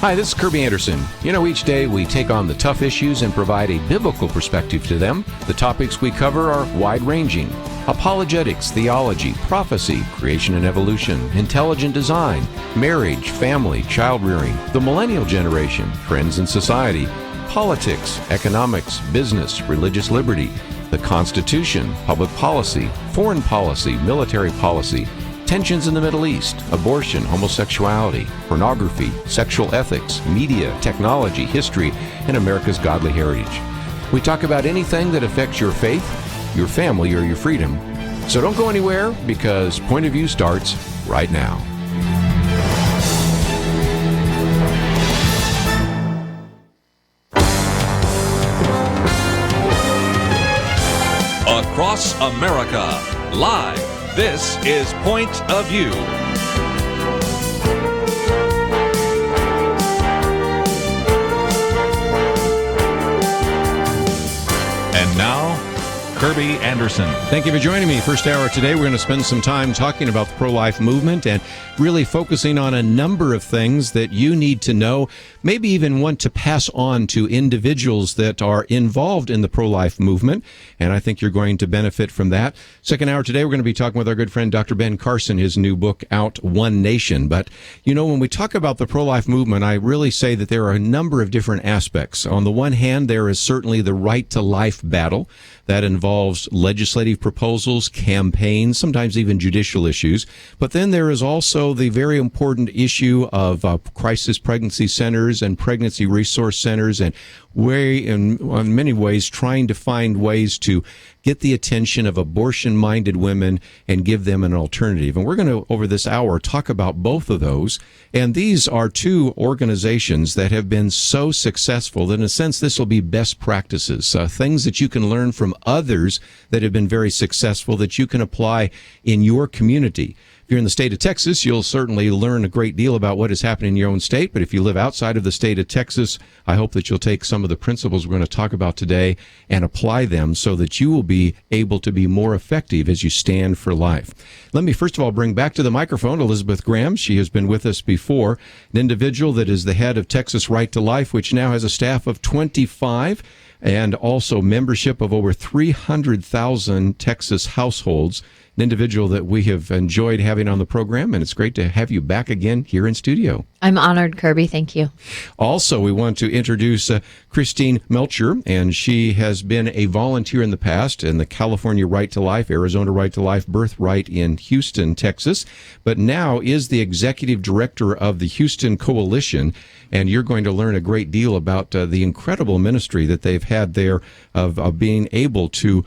Hi, this is Kerby Anderson. Each day we take on the tough issues and provide a biblical perspective to them. The topics we cover are wide-ranging: apologetics, theology, prophecy, creation and evolution, intelligent design, marriage, family, child-rearing, the millennial generation, trends in society, politics, economics, business, religious liberty, the Constitution, public policy, foreign policy, military policy, tensions in the Middle East, abortion, homosexuality, pornography, sexual ethics, media, technology, history, and America's godly heritage. We talk about anything that affects your faith, your family, or your freedom. So don't go anywhere, because Point of View starts right now. Across America, live. This is Point of View. And now, Kerby Anderson. Thank you for joining me. First hour today, we're going to spend some time talking about the pro-life movement and really focusing on a number of things that you need to know, maybe even want to pass on to individuals that are involved in the pro-life movement. And I think you're going to benefit from that. Second hour today, we're going to be talking with our good friend, Dr. Ben Carson, his new book out, One Nation. But, when we talk about the pro-life movement, I really say that there are a number of different aspects. On the one hand, there is certainly the right to life battle that involves legislative proposals, campaigns, sometimes even judicial issues. But then there is also the very important issue of crisis pregnancy centers and pregnancy resource centers, and in many ways trying to find ways to get the attention of abortion-minded women and give them an alternative. And we're going to, over this hour, talk about both of those. And these are two organizations that have been so successful that, in a sense, this will be best practices, things that you can learn from others that have been very successful that you can apply in your community. If you're in the state of Texas, you'll certainly learn a great deal about what is happening in your own state. But if you live outside of the state of Texas, I hope that you'll take some of the principles we're going to talk about today and apply them so that you will be able to be more effective as you stand for life. Let me first of all bring back to the microphone Elizabeth Graham. She has been with us before, an individual that is the head of Texas Right to Life, which now has a staff of 25 and also membership of over 300,000 Texas households. An individual that we have enjoyed having on the program, and it's great to have you back again here in studio. I'm honored, Kerby. Thank you. Also, we want to introduce Christine Melchor, and she has been a volunteer in the past in the California Right to Life, Arizona Right to Life, Birthright in Houston, Texas, but now is the executive director of the Houston Coalition, and you're going to learn a great deal about the incredible ministry that they've had there of being able to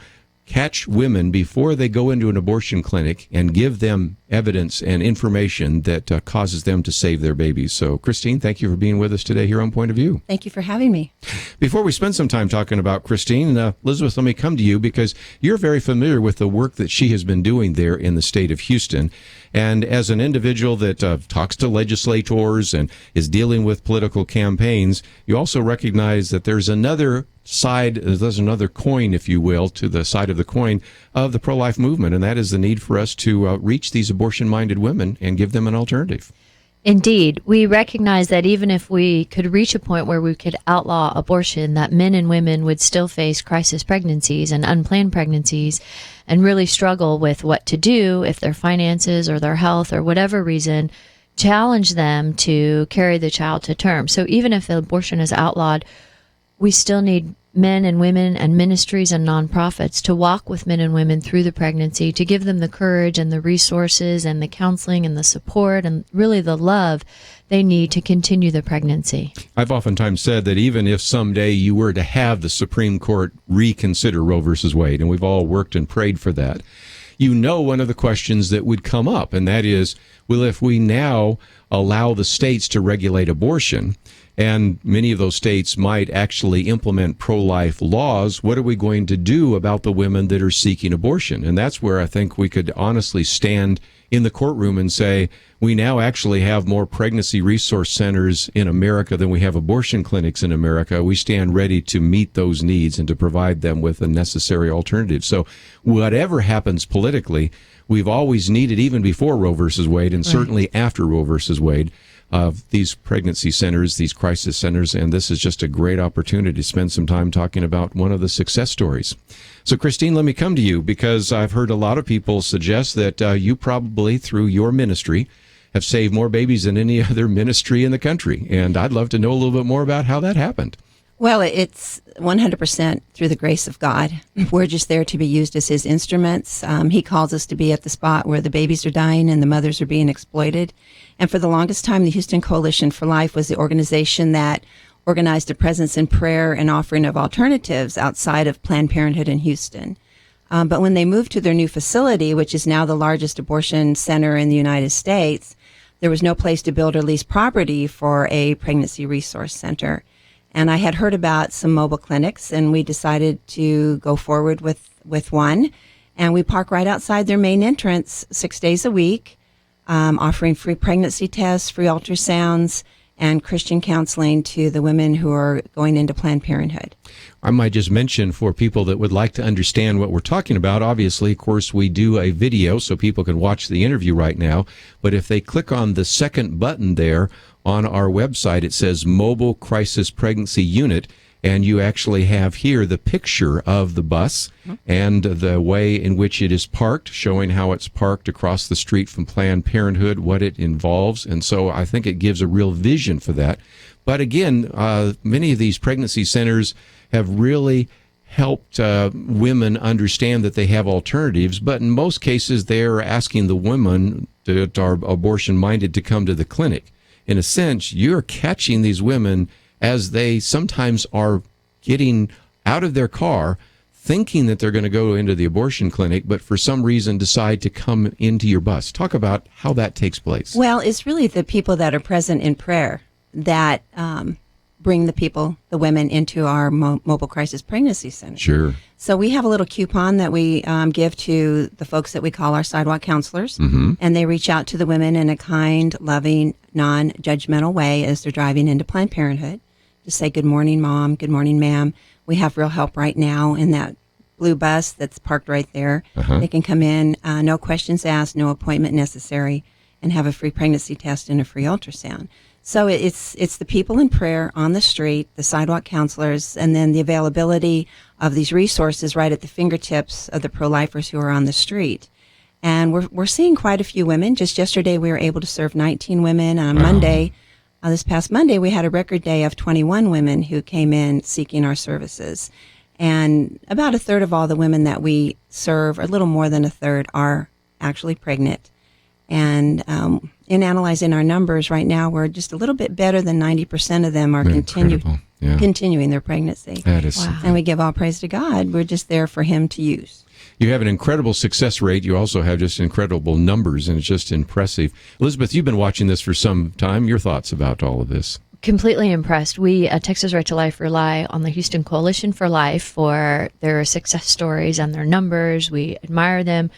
catch women before they go into an abortion clinic and give them evidence and information that causes them to save their babies. So, Christine, thank you for being with us today here on Point of View. Thank you for having me. Before we spend some time talking about Christine, Elizabeth, let me come to you because you're very familiar with the work that she has been doing there in the state of Houston. And as an individual that talks to legislators and is dealing with political campaigns, you also recognize that there's another side, there's another coin, if you will, to the side of the coin of the pro-life movement, and that is the need for us to reach these abortion-minded women and give them an alternative. Indeed. We recognize that even if we could reach a point where we could outlaw abortion, that men and women would still face crisis pregnancies and unplanned pregnancies and really struggle with what to do if their finances or their health or whatever reason challenge them to carry the child to term. So even if abortion is outlawed, we still need men and women and ministries and nonprofits to walk with men and women through the pregnancy, to give them the courage and the resources and the counseling and the support and really the love they need to continue the pregnancy. I've oftentimes said that even if someday you were to have the Supreme Court reconsider Roe versus Wade, and we've all worked and prayed for that, one of the questions that would come up, and that is, well, if we now allow the states to regulate abortion, and many of those states might actually implement pro-life laws, what are we going to do about the women that are seeking abortion? And that's where I think we could honestly stand in the courtroom and say, we now actually have more pregnancy resource centers in America than we have abortion clinics in America. We stand ready to meet those needs and to provide them with a necessary alternative. So whatever happens politically, we've always needed, even before Roe versus Wade, and certainly after Roe versus Wade, of these pregnancy centers, these crisis centers, and this is just a great opportunity to spend some time talking about one of the success stories. So, Christine, let me come to you, because I've heard a lot of people suggest that you probably, through your ministry, have saved more babies than any other ministry in the country, and I'd love to know a little bit more about how that happened. Well, it's 100% through the grace of God. We're just there to be used as his instruments. He calls us to be at the spot where the babies are dying and the mothers are being exploited. And for the longest time, the Houston Coalition for Life was the organization that organized a presence in prayer and offering of alternatives outside of Planned Parenthood in Houston. But when they moved to their new facility, which is now the largest abortion center in the United States, there was no place to build or lease property for a pregnancy resource center. And I had heard about some mobile clinics, and we decided to go forward with one. And we park right outside their main entrance 6 days a week, offering free pregnancy tests, free ultrasounds, and Christian counseling to the women who are going into Planned Parenthood. I might just mention, for people that would like to understand what we're talking about, obviously, of course, we do a video so people can watch the interview right now. But if they click on the second button there on our website, it says Mobile Crisis Pregnancy Unit, and you actually have here the picture of the bus and the way in which it is parked, showing how it's parked across the street from Planned Parenthood, what it involves. And so I think it gives a real vision for that. But again, many of these pregnancy centers have really helped women understand that they have alternatives, but in most cases they're asking the women that are abortion-minded to come to the clinic. In a sense, you're catching these women as they sometimes are getting out of their car thinking that they're going to go into the abortion clinic, but for some reason decide to come into your bus. Talk about how that takes place. Well, it's really the people that are present in prayer that bring the women into our mobile crisis pregnancy center. Sure. So we have a little coupon that we give to the folks that we call our sidewalk counselors, and they reach out to the women in a kind, loving, non-judgmental way as they're driving into Planned Parenthood to say, "Good morning, Mom. Good morning, ma'am. We have real help right now in that blue bus that's parked right there." They can come in, no questions asked, no appointment necessary, and have a free pregnancy test and a free ultrasound. So it's the people in prayer on the street, the sidewalk counselors, and then the availability of these resources right at the fingertips of the pro-lifers who are on the street. And we're seeing quite a few women. Just yesterday, we were able to serve 19 women. On Monday, this past Monday, we had a record day of 21 women who came in seeking our services. And about a third of all the women that we serve, or a little more than a third, are actually pregnant. And in analyzing our numbers right now, we're just a little bit better than 90% of them are continuing their pregnancy. That is something. And we give all praise to God. We're just there for him to use. You have an incredible success rate. You also have just incredible numbers, and it's just impressive. Elizabeth, you've been watching this for some time. Your thoughts about all of this? Completely impressed. We at Texas Right to Life rely on the Houston Coalition for Life for their success stories and their numbers. We admire them.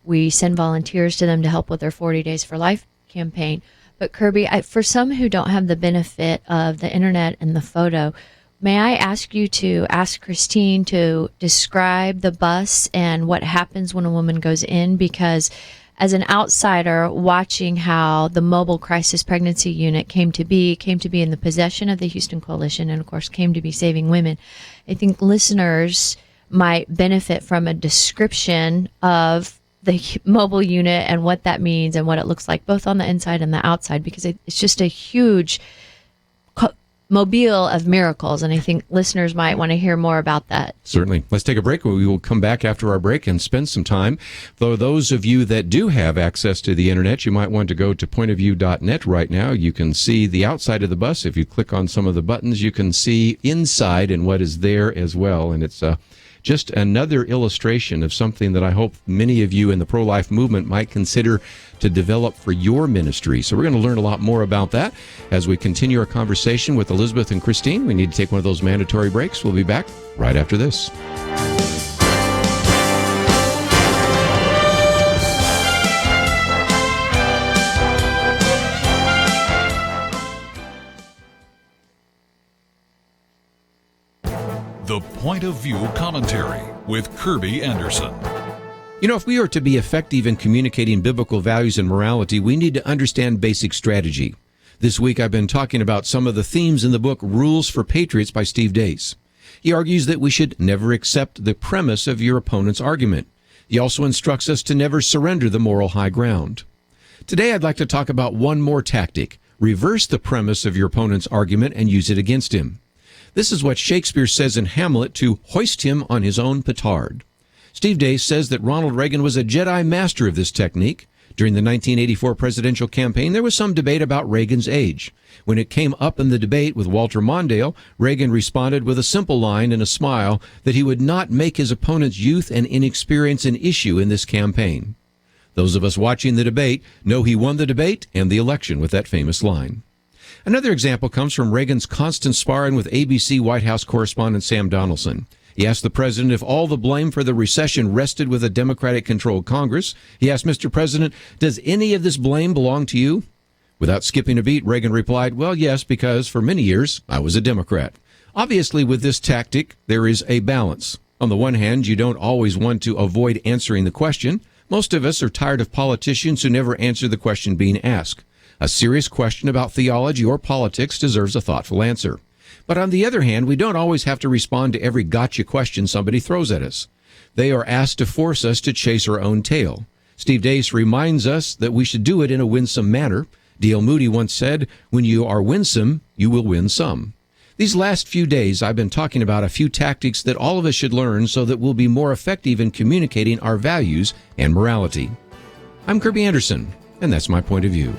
We send volunteers to them to help with their 40 Days for Life campaign. But Kerby, for some who don't have the benefit of the internet and the photo, may I ask you to ask Christine to describe the bus and what happens when a woman goes in? Because as an outsider watching how the mobile crisis pregnancy unit came to be in the possession of the Houston Coalition, and of course came to be saving women, I think listeners might benefit from a description of the mobile unit and what that means and what it looks like, both on the inside and the outside, because it's just a huge mobile of miracles, and I think listeners might want to hear more about that. Certainly. Let's take a break. We will come back after our break and spend some time. Though those of you that do have access to the internet, you might want to go to pointofview.net right now. You can see the outside of the bus. If you click on some of the buttons, you can see inside and what is there as well. And it's just another illustration of something that I hope many of you in the pro-life movement might consider to develop for your ministry. So we're going to learn a lot more about that as we continue our conversation with Elizabeth and Christine. We need to take one of those mandatory breaks. We'll be back right after this. The Point of View Commentary with Kerby Anderson. You know, if we are to be effective in communicating biblical values and morality, we need to understand basic strategy. This week I've been talking about some of the themes in the book Rules for Patriots by Steve Deace. He argues that we should never accept the premise of your opponent's argument. He also instructs us to never surrender the moral high ground. Today I'd like to talk about one more tactic. Reverse the premise of your opponent's argument and use it against him. This is what Shakespeare says in Hamlet to hoist him on his own petard. Steve Deace says that Ronald Reagan was a Jedi master of this technique. During the 1984 presidential campaign, there was some debate about Reagan's age. When it came up in the debate with Walter Mondale, Reagan responded with a simple line and a smile that he would not make his opponent's youth and inexperience an issue in this campaign. Those of us watching the debate know he won the debate and the election with that famous line. Another example comes from Reagan's constant sparring with ABC White House correspondent Sam Donaldson. He asked the president if all the blame for the recession rested with a Democratic-controlled Congress. He asked, Mr. President, does any of this blame belong to you? Without skipping a beat, Reagan replied, well, yes, because for many years I was a Democrat. Obviously, with this tactic, there is a balance. On the one hand, you don't always want to avoid answering the question. Most of us are tired of politicians who never answer the question being asked. A serious question about theology or politics deserves a thoughtful answer. But on the other hand, we don't always have to respond to every gotcha question somebody throws at us. They are asked to force us to chase our own tail. Steve Deace reminds us that we should do it in a winsome manner. D.L. Moody once said, when you are winsome, you will win some. These last few days, I've been talking about a few tactics that all of us should learn so that we'll be more effective in communicating our values and morality. I'm Kerby Anderson, and that's my point of view.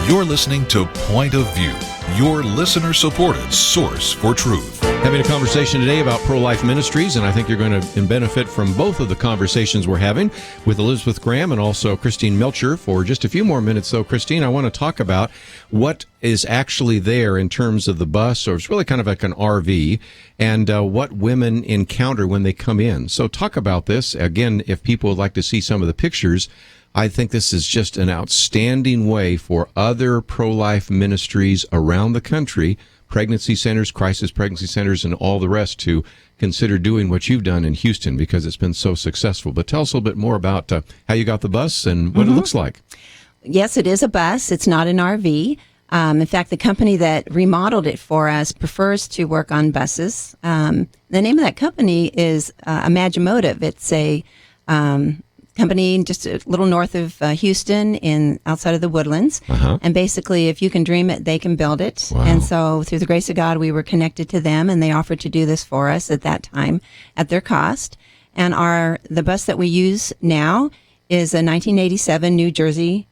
You're listening to Point of View, your listener-supported source for truth. Having a conversation today about pro-life ministries, and I think you're going to benefit from both of the conversations we're having with Elizabeth Graham and also Christine Melchor. For just a few more minutes, though, Christine, I want to talk about what is actually there in terms of the bus, or it's really kind of like an RV, and what women encounter when they come in. So talk about this. Again, if people would like to see some of the pictures, I think this is just an outstanding way for other pro-life ministries around the country, pregnancy centers, crisis pregnancy centers, and all the rest to consider doing what you've done in Houston because it's been so successful. But tell us a little bit more about how you got the bus and what it looks like. Yes, it is a bus. It's not an RV. In fact, the company that remodeled it for us prefers to work on buses. The name of that company is Imagimotive. It's a company just a little north of Houston, outside of the Woodlands. And basically, if you can dream it, they can build it. Wow. And so through the grace of God, we were connected to them, and they offered to do this for us at that time at their cost. And the bus that we use now is a 1987 New Jersey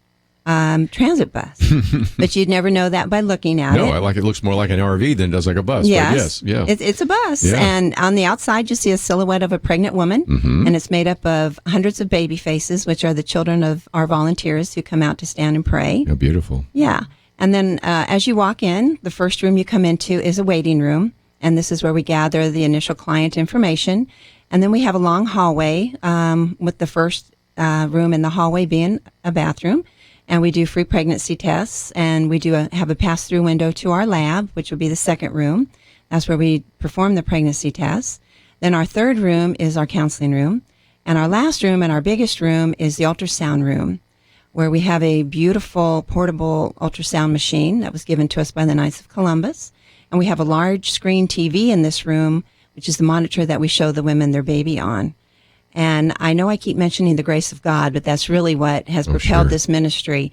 transit bus. But you'd never know that by looking at it. No, it looks more like an RV than it does like a bus. Yes, but yes, yeah. It's a bus. Yeah. And on the outside, you see a silhouette of a pregnant woman, and it's made up of hundreds of baby faces, which are the children of our volunteers who come out to stand and pray. Oh, beautiful. Yeah. And then as you walk in, the first room you come into is a waiting room, and this is where we gather the initial client information. And then we have a long hallway with the first room in the hallway being a bathroom. And we do free pregnancy tests, and we have a pass-through window to our lab, which would be the second room. That's where we perform the pregnancy tests. Then our third room is our counseling room. And our last room and our biggest room is the ultrasound room, where we have a beautiful portable ultrasound machine that was given to us by the Knights of Columbus. And we have a large screen TV in this room, which is the monitor that we show the women their baby on. And I know I keep mentioning the grace of God, but that's really what has propelled this ministry.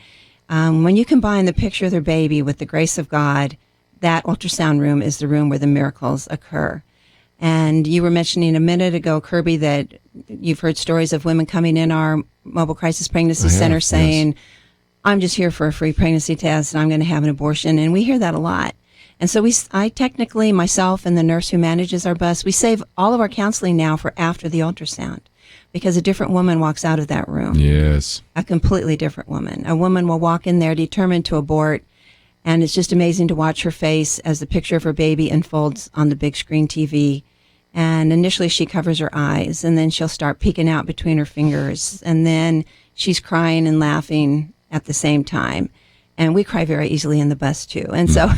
When you combine the picture of their baby with the grace of God, that ultrasound room is the room where the miracles occur. And you were mentioning a minute ago, Kerby, that you've heard stories of women coming in our mobile crisis pregnancy center saying, I'm just here for a free pregnancy test and I'm going to have an abortion. And we hear that a lot. And so I technically, myself and the nurse who manages our bus, we save all of our counseling now for after the ultrasound, because a different woman walks out of that room. Yes. A completely different woman. A woman will walk in there determined to abort, and it's just amazing to watch her face as the picture of her baby unfolds on the big screen TV. And initially she covers her eyes, and then she'll start peeking out between her fingers, and then she's crying and laughing at the same time. And we cry very easily in the bus too. And so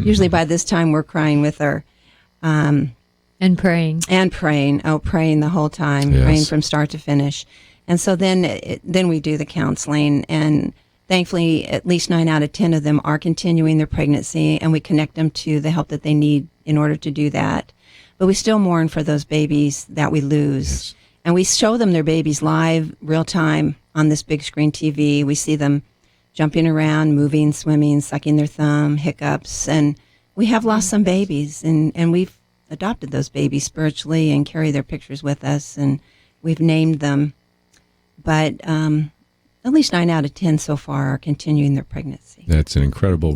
usually by this time we're crying with her. And praying. And praying. Oh, praying the whole time, praying from start to finish. And so then we do the counseling. And thankfully, at least 9 out of 10 of them are continuing their pregnancy, and we connect them to the help that they need in order to do that. But we still mourn for those babies that we lose. Yes. And we show them their babies live, real time on this big screen TV. We see them jumping around, moving, swimming, sucking their thumb, hiccups. And we have lost some babies, and we've adopted those babies spiritually and carry their pictures with us, and we've named them. But at least 9 out of 10 so far are continuing their pregnancy. That's an incredible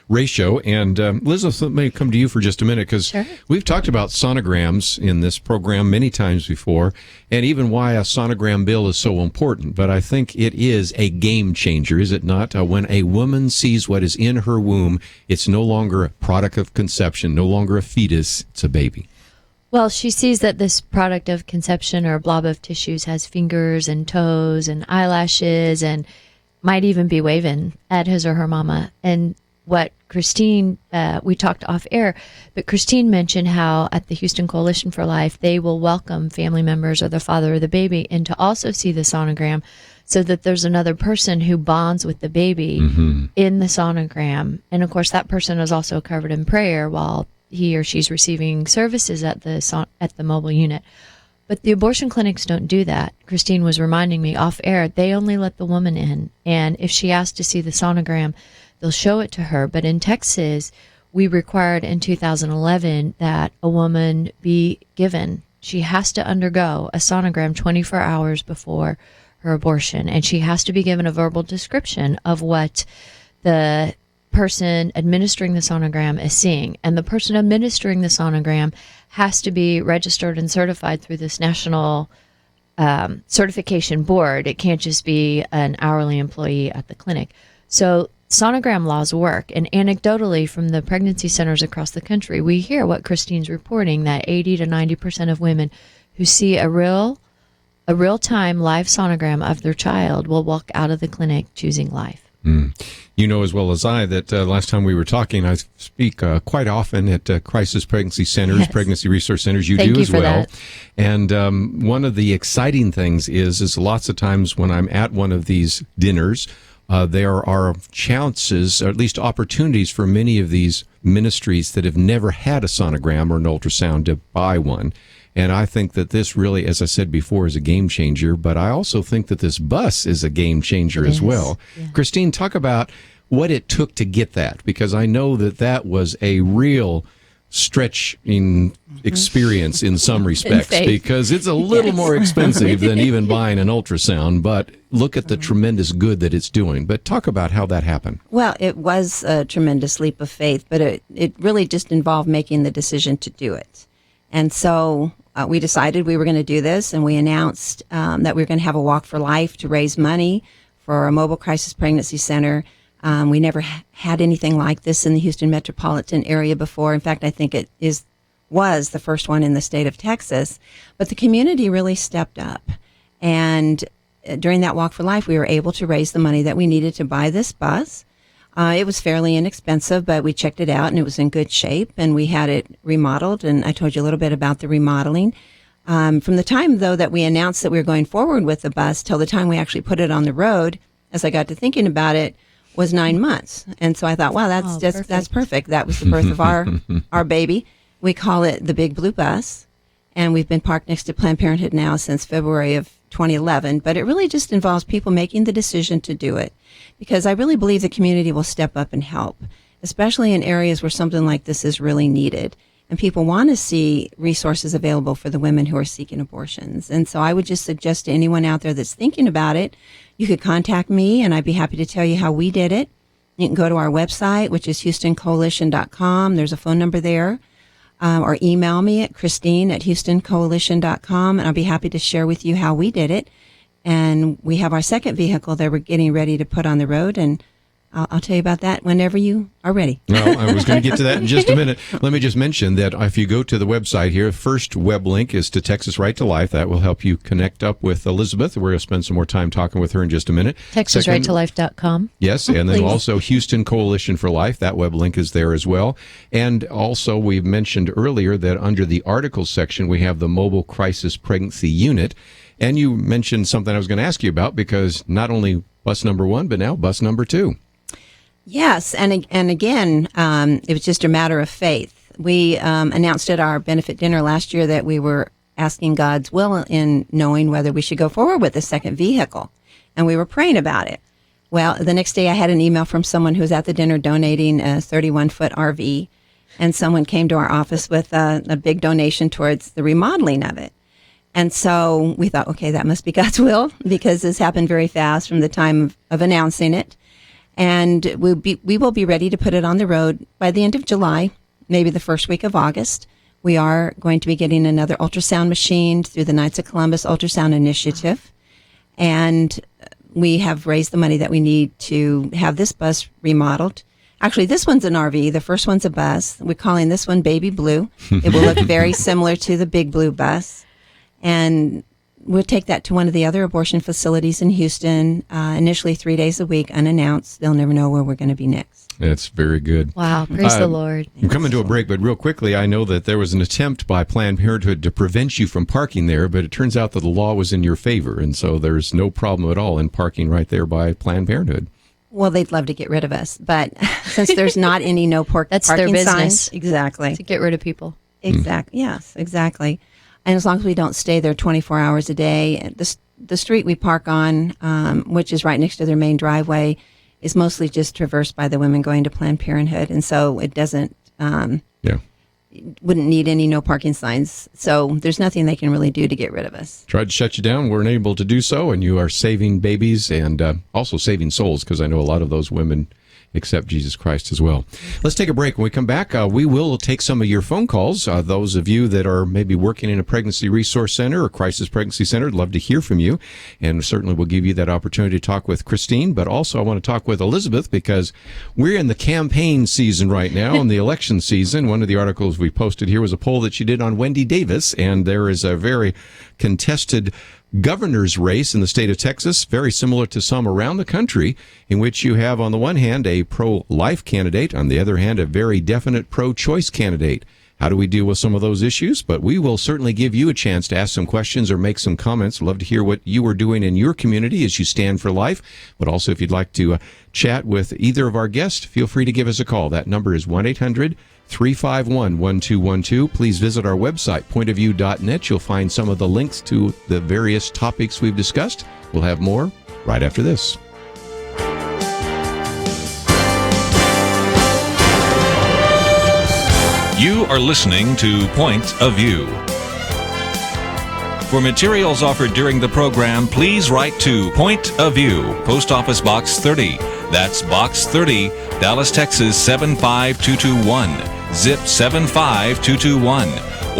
ratio. And Elizabeth, let me come to you for just a minute, because we've talked about sonograms in this program many times before, and even why a sonogram bill is so important. But I think it is a game changer, is it not? When a woman sees what is in her womb, it's no longer a product of conception, no longer a fetus, it's a baby. Well, she sees that this product of conception or blob of tissues has fingers and toes and eyelashes and might even be waving at his or her mama. And what Christine, we talked off air, but Christine mentioned how at the Houston Coalition for Life, they will welcome family members or the father of the baby in to also see the sonogram, so that there's another person who bonds with the baby in the sonogram. And of course, that person is also covered in prayer while he or she's receiving services at the mobile unit. But the abortion clinics don't do that. Christine was reminding me off air, they only let the woman in. And if she asks to see the sonogram, they'll show it to her. But in Texas, we required in 2011 that a woman be given, she has to undergo a sonogram 24 hours before her abortion. And she has to be given a verbal description of what the person administering the sonogram is seeing. And the person administering the sonogram has to be registered and certified through this national certification board. It can't just be an hourly employee at the clinic. So sonogram laws work. And anecdotally from the pregnancy centers across the country, we hear what Christine's reporting, that 80 to 90% of women who see a real-time live sonogram of their child will walk out of the clinic choosing life. You know as well as I that last time we were talking, I speak quite often at crisis pregnancy centers, pregnancy resource centers. You do as well. And one of the exciting things is lots of times when I'm at one of these dinners, there are chances, or at least opportunities for many of these ministries that have never had a sonogram or an ultrasound to buy one. And I think that this really, as I said before, is a game changer. But I also think that this bus is a game changer as well. Yeah. Christine, talk about what it took to get that, because I know that was a real stretching experience in some respects, because it's a little more expensive than even buying an ultrasound. But look at the tremendous good that it's doing. But talk about how that happened. Well, it was a tremendous leap of faith, but it really just involved making the decision to do it. And so we decided we were going to do this, and we announced that we were going to have a Walk for Life to raise money for a mobile crisis pregnancy center. We never had anything like this in the Houston metropolitan area before. In fact, I think it was the first one in the state of Texas. But the community really stepped up. And during that Walk for Life, we were able to raise the money that we needed to buy this bus. It was fairly inexpensive, but we checked it out and it was in good shape, and we had it remodeled. And I told you a little bit about the remodeling. From the time, though, that we announced that we were going forward with the bus till the time we actually put it on the road, as I got to thinking about it, was 9 months. And so I thought, wow, that's perfect. That was the birth of our baby. We call it the Big Blue Bus. And we've been parked next to Planned Parenthood now since February of 2011. But it really just involves people making the decision to do it, because I really believe the community will step up and help, especially in areas where something like this is really needed. And people want to see resources available for the women who are seeking abortions. And so I would just suggest to anyone out there that's thinking about it, you could contact me and I'd be happy to tell you how we did it. You can go to our website, which is HoustonCoalition.com. There's a phone number there. Or email me at Christine@HoustonCoalition.com, and I'll be happy to share with you how we did it. And we have our second vehicle that we're getting ready to put on the road, and I'll tell you about that whenever you are ready. Well, I was going to get to that in just a minute. Let me just mention that if you go to the website here, first web link is to Texas Right to Life. That will help you connect up with Elizabeth. We're going to spend some more time talking with her in just a minute. TexasRightToLife.com. Yes, and then also Houston Coalition for Life. That web link is there as well. And also, we mentioned earlier that under the articles section, we have the Mobile Crisis Pregnancy Unit. And you mentioned something I was going to ask you about, because not only bus number 1, but now bus number 2. Yes, and again, it was just a matter of faith. We announced at our benefit dinner last year that we were asking God's will in knowing whether we should go forward with a second vehicle, and we were praying about it. Well, the next day I had an email from someone who was at the dinner donating a 31-foot RV, and someone came to our office with a big donation towards the remodeling of it. And so we thought, okay, that must be God's will, because this happened very fast from the time of announcing it. And we will be ready to put it on the road by the end of July, maybe the first week of August. We are going to be getting another ultrasound machine through the Knights of Columbus Ultrasound Initiative. And we have raised the money that we need to have this bus remodeled. Actually, this one's an RV. The first one's a bus. We're calling this one Baby Blue. It will look very similar to the Big Blue bus. And we'll take that to one of the other abortion facilities in Houston, initially 3 days a week, unannounced. They'll never know where we're going to be next. That's very good. Wow, praise the Lord. I'm coming to a break, but real quickly, I know that there was an attempt by Planned Parenthood to prevent you from parking there, but it turns out that the law was in your favor, and so there's no problem at all in parking right there by Planned Parenthood. Well, they'd love to get rid of us, but since there's not any That's parking their business. signs, exactly. To get rid of people. Exactly. Yes, exactly. And as long as we don't stay there 24 hours a day, the street we park on, which is right next to their main driveway, is mostly just traversed by the women going to Planned Parenthood. And so it doesn't, wouldn't need any no parking signs. So there's nothing they can really do to get rid of us. Tried to shut you down, weren't able to do so, and you are saving babies and also saving souls, because I know a lot of those women accept Jesus Christ as well. Let's take a break. When we come back, we will take some of your phone calls. Those of you that are maybe working in a pregnancy resource center or crisis pregnancy center, I'd love to hear from you. And certainly we'll give you that opportunity to talk with Christine. But also I want to talk with Elizabeth, because we're in the campaign season right now, in the election season. One of the articles we posted here was a poll that she did on Wendy Davis. And there is a very contested governor's race in the state of Texas, very similar to some around the country, in which you have, on the one hand, a pro-life candidate, on the other hand, a very definite pro-choice candidate. How do we deal with some of those issues? But we will certainly give you a chance to ask some questions or make some comments. Love to hear what you are doing in your community as you stand for life. But also, if you'd like to chat with either of our guests, feel free to give us a call. That number is 1-800-351-1212. Please visit our website, pointofview.net. You'll find some of the links to the various topics we've discussed. We'll have more right after this. You are listening to Point of View. For materials offered during the program, please write to Point of View, Post Office Box 30. That's Box 30, Dallas, Texas 75221, zip 75221.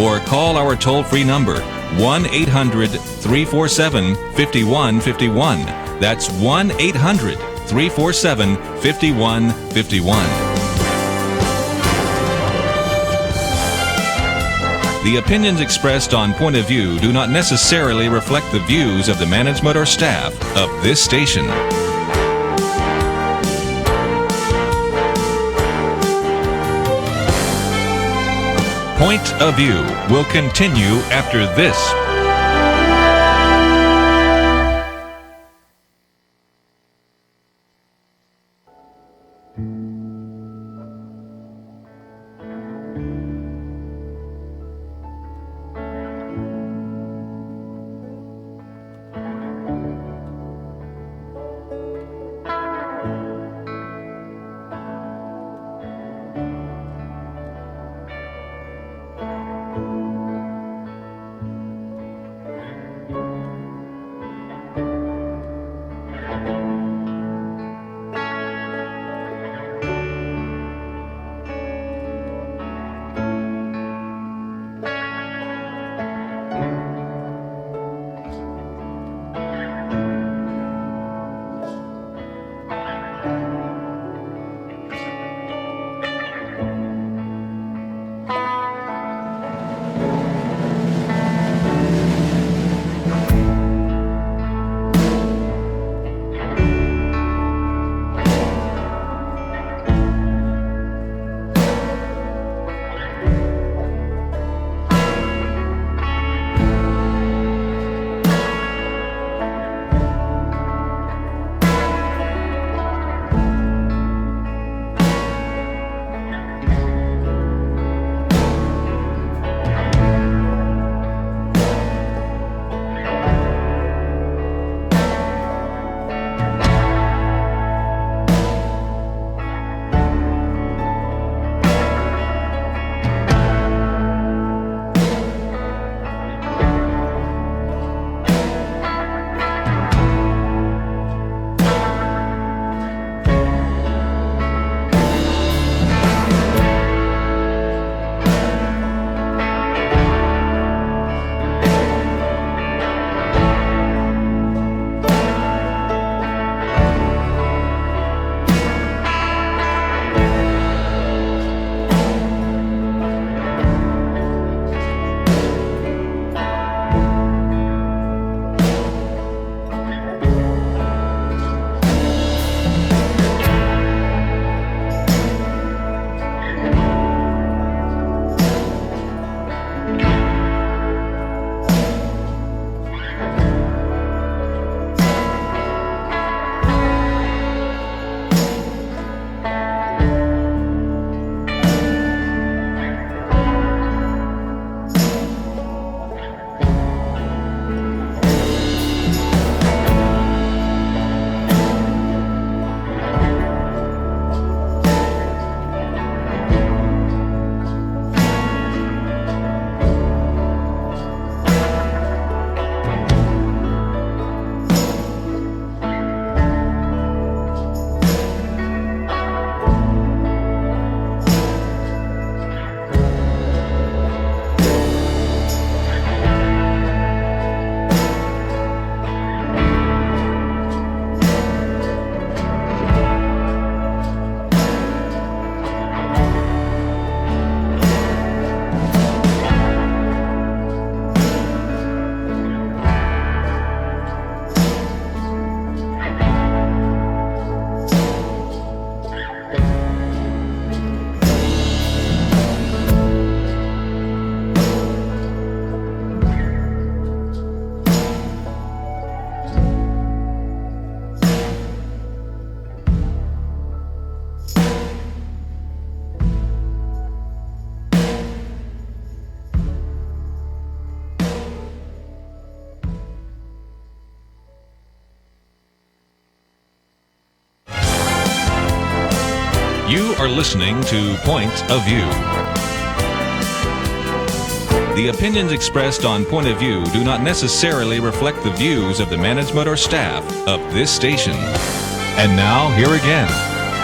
Or call our toll-free number, 1-800-347-5151. That's 1-800-347-5151. The opinions expressed on Point of View do not necessarily reflect the views of the management or staff of this station. Point of View will continue after this. are listening to Point of View. The opinions expressed on Point of View do not necessarily reflect the views of the management or staff of this station. And now, here again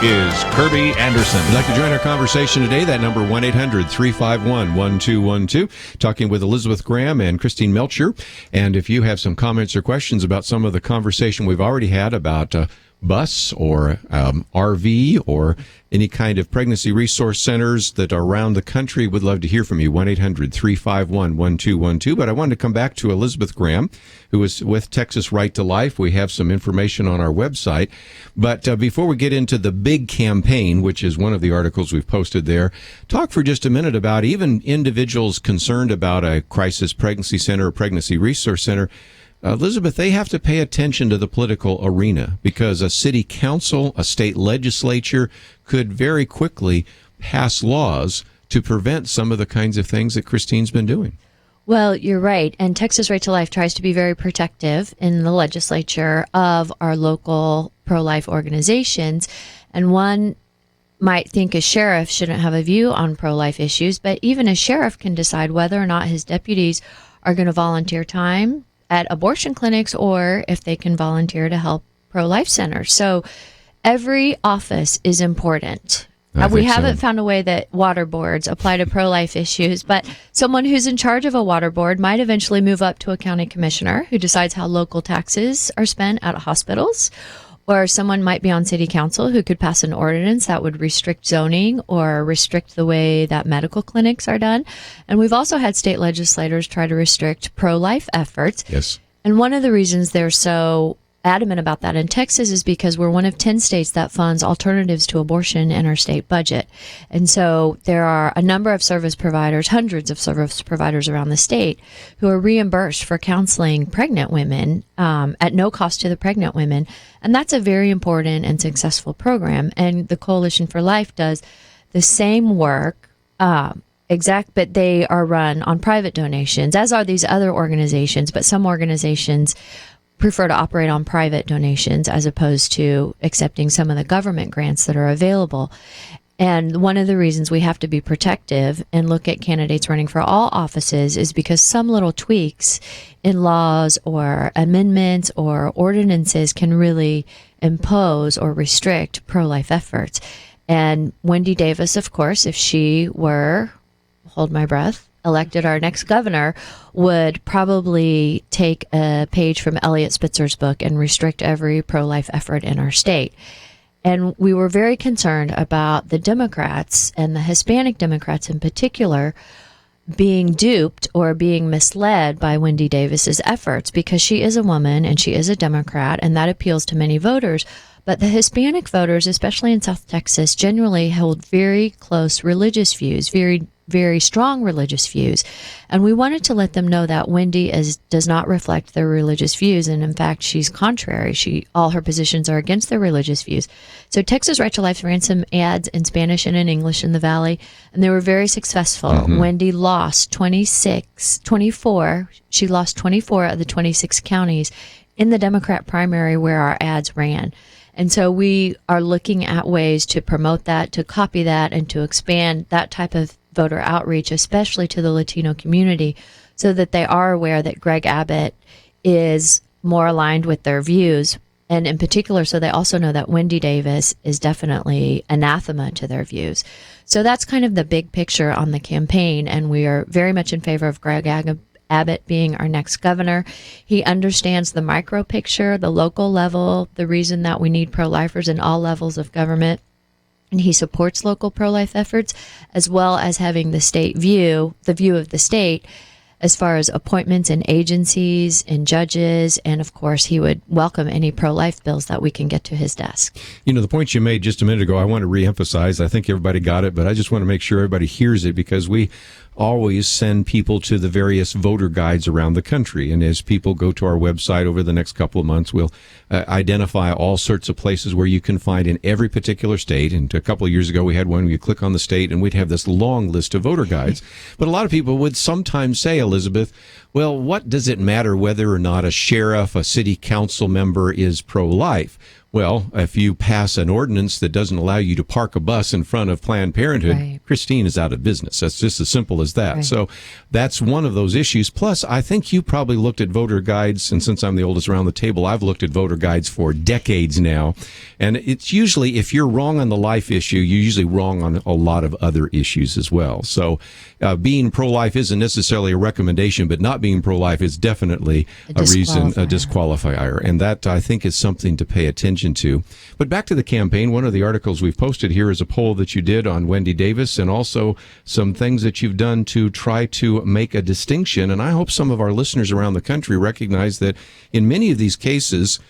is Kerby Anderson. If you'd like to join our conversation today, that number 1-800-351-1212. Talking with Elizabeth Graham and Christine Melchor. And if you have some comments or questions about some of the conversation we've already had about bus or RV or any kind of pregnancy resource centers that are around the country, would love to hear from you. 1-800-351-1212. But I wanted to come back to Elizabeth Graham, who is with Texas Right to Life. We have some information on our website. But before we get into the big campaign, which is one of the articles we've posted there, talk for just a minute about even individuals concerned about a crisis pregnancy center or pregnancy resource center. Elizabeth, they have to pay attention to the political arena because a city council, a state legislature could very quickly pass laws to prevent some of the kinds of things that Christine's been doing. Well, you're right. And Texas Right to Life tries to be very protective in the legislature of our local pro-life organizations. And one might think a sheriff shouldn't have a view on pro-life issues, but even a sheriff can decide whether or not his deputies are going to volunteer time at abortion clinics or if they can volunteer to help pro-life centers. So every office is important. We haven't found a way that water boards apply to pro-life issues, but someone who's in charge of a water board might eventually move up to a county commissioner who decides how local taxes are spent at hospitals. Or someone might be on city council who could pass an ordinance that would restrict zoning or restrict the way that medical clinics are done. And we've also had state legislators try to restrict pro-life efforts. Yes. And one of the reasons they're so adamant about that in Texas is because we're one of 10 states that funds alternatives to abortion in our state budget. And so there are a number of service providers, hundreds of service providers around the state who are reimbursed for counseling pregnant women at no cost to the pregnant women. And that's a very important and successful program. And the Coalition for Life does the same work, but they are run on private donations, as are these other organizations. But some organizations prefer to operate on private donations as opposed to accepting some of the government grants that are available. And one of the reasons we have to be protective and look at candidates running for all offices is because some little tweaks in laws or amendments or ordinances can really impose or restrict pro-life efforts. And Wendy Davis, of course, if she were, hold my breath, elected our next governor, would probably take a page from Eliot Spitzer's book and restrict every pro-life effort in our state. And we were very concerned about the Democrats and the Hispanic Democrats in particular being duped or being misled by Wendy Davis's efforts because she is a woman and she is a Democrat, and that appeals to many voters. But the Hispanic voters, especially in South Texas, generally hold very close religious views, very strong religious views. And we wanted to let them know that Wendy does not reflect their religious views. And in fact, she's contrary. All her positions are against their religious views. So Texas Right to Life ran some ads in Spanish and in English in the Valley, and they were very successful. Mm-hmm. Wendy lost 24. She lost 24 of the 26 counties in the Democrat primary where our ads ran. And so we are looking at ways to promote that, to copy that, and to expand that type of voter outreach, especially to the Latino community, so that they are aware that Greg Abbott is more aligned with their views. And in particular, so they also know that Wendy Davis is definitely anathema to their views. So that's kind of the big picture on the campaign. And we are very much in favor of Greg Abbott being our next governor. He understands the micro picture, the local level, the reason that we need pro-lifers in all levels of government. And he supports local pro-life efforts, as well as having the view of the state as far as appointments in agencies and judges. And of course, he would welcome any pro-life bills that we can get to his desk. You know, the point you made just a minute ago, I want to reemphasize. I think everybody got it, but I just want to make sure everybody hears it, because we always send people to the various voter guides around the country. And as people go to our website over the next couple of months, we'll identify all sorts of places where you can find in every particular state. And a couple of years ago, we had one where you click on the state and we'd have this long list of voter guides. But a lot of people would sometimes say, Elizabeth, Well, what does it matter whether or not a sheriff, a city council member is pro-life? Well, if you pass an ordinance that doesn't allow you to park a bus in front of Planned Parenthood, Right. Christine is out of business. That's just as simple as that. Right. So that's one of those issues. Plus, I think you probably looked at voter guides, and since I'm the oldest around the table, I've looked at voter guides for decades now. And it's usually, if you're wrong on the life issue, you're usually wrong on a lot of other issues as well. So being pro-life isn't necessarily a recommendation, but not being pro-life is definitely a reason, a disqualifier. And that, I think, is something to pay attention to. But back to the campaign, one of the articles we've posted here is a poll that you did on Wendy Davis, and also some things that you've done to try to make a distinction. And I hope some of our listeners around the country recognize that in many of these cases,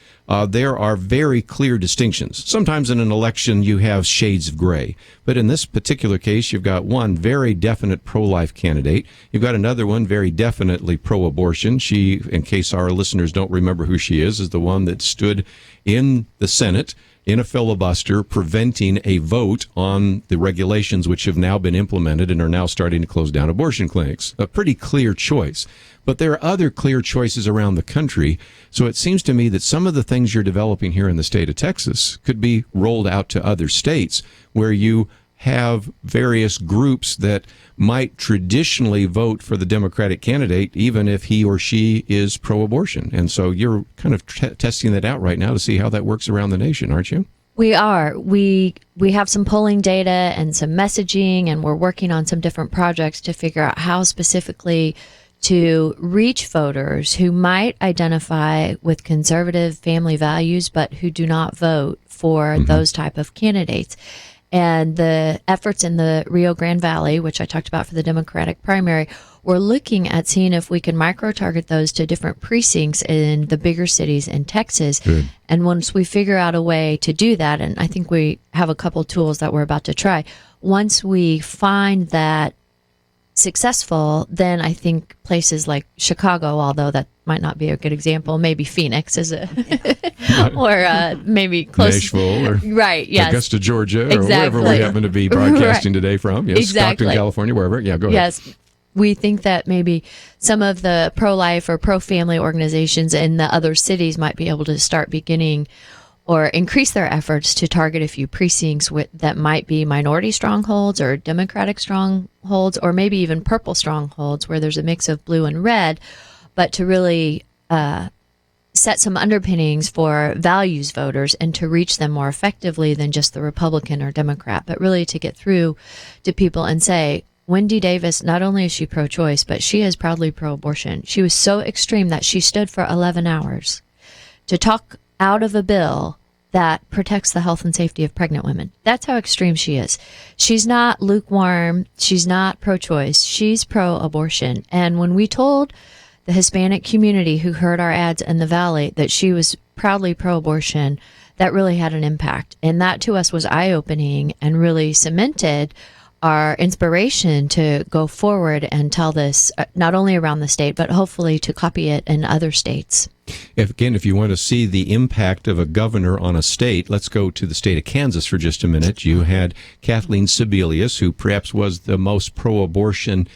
there are very clear distinctions. Sometimes in an election, you have shades of gray. But in this particular case, you've got one very definite pro-life candidate. You've got another one very definitely pro-abortion. She, in case our listeners don't remember who she is the one that stood in the Senate in a filibuster preventing a vote on the regulations which have now been implemented and are now starting to close down abortion clinics. A pretty clear choice. But there are other clear choices around the country. So it seems to me that some of the things you're developing here in the state of Texas could be rolled out to other states where you have various groups that might traditionally vote for the Democratic candidate, even if he or she is pro-abortion. And so you're kind of testing that out right now to see how that works around the nation, aren't you? We are. We have some polling data and some messaging, and we're working on some different projects to figure out how specifically to reach voters who might identify with conservative family values but who do not vote for those type of candidates. And the efforts in the Rio Grande Valley, which I talked about for the Democratic primary, we're looking at seeing if we can micro-target those to different precincts in the bigger cities in Texas. Good. And once we figure out a way to do that, and I think we have a couple tools that we're about to try, once we find that successful, then I think places like Chicago, although that might not be a good example, maybe Phoenix is a, or maybe close. Nashville or right, yes. Augusta, Georgia, or Exactly. wherever we happen to be broadcasting Right. today from. Yes, Exactly. Stockton, California, wherever. Yeah, go ahead. Yes. We think that maybe some of the pro-life or pro-family organizations in the other cities might be able to start beginning or increase their efforts to target a few precincts that might be minority strongholds or Democratic strongholds or maybe even purple strongholds where there's a mix of blue and red, but to really set some underpinnings for values voters and to reach them more effectively than just the Republican or Democrat, but really to get through to people and say, Wendy Davis, not only is she pro-choice, but she is proudly pro-abortion. She was so extreme that she stood for 11 hours to talk out of a bill that protects the health and safety of pregnant women. That's how extreme she is. She's not lukewarm. She's not pro-choice. She's pro-abortion. And when we told the Hispanic community who heard our ads in the Valley that she was proudly pro-abortion, that really had an impact. And that to us was eye-opening and really cemented our inspiration to go forward and tell this not only around the state, but hopefully to copy it in other states. If you want to see the impact of a governor on a state, let's go to the state of Kansas for just a minute. You had Kathleen Sebelius, who perhaps was the most pro-abortion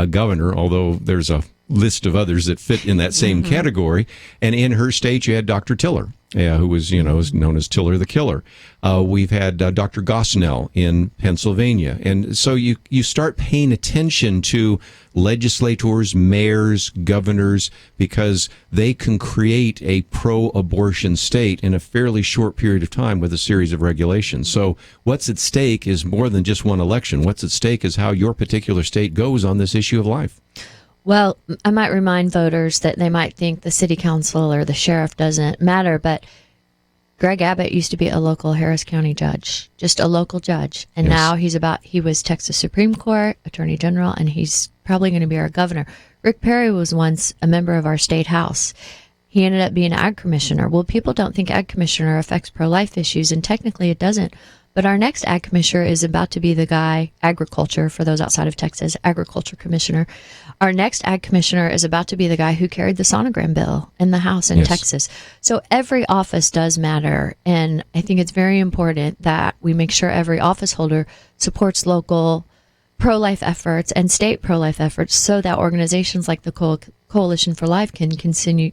governor, although there's a list of others that fit in that same category. And in her state, you had Dr. Tiller, who was, is known as Tiller the Killer. We've had Dr. Gosnell in Pennsylvania. And so you start paying attention to legislators, mayors, governors, because they can create a pro-abortion state in a fairly short period of time with a series of regulations. So what's at stake is more than just one election. What's at stake is how your particular state goes on this issue of life. Well, I might remind voters that they might think the city council or the sheriff doesn't matter, but Greg Abbott used to be a local Harris County judge, just a local judge. And Yes. now he was Texas Supreme Court Attorney General, and he's probably going to be our governor. Rick Perry was once a member of our state house. He ended up being ag commissioner. Well, people don't think ag commissioner affects pro-life issues, and technically it doesn't. But our next ag commissioner is about to be the guy, agriculture, for those outside of Texas, agriculture commissioner. Our next ag commissioner is about to be the guy who carried the sonogram bill in the House in Yes. Texas. So every office does matter. And I think it's very important that we make sure every office holder supports local pro-life efforts and state pro-life efforts so that organizations like the Coalition for Life can continue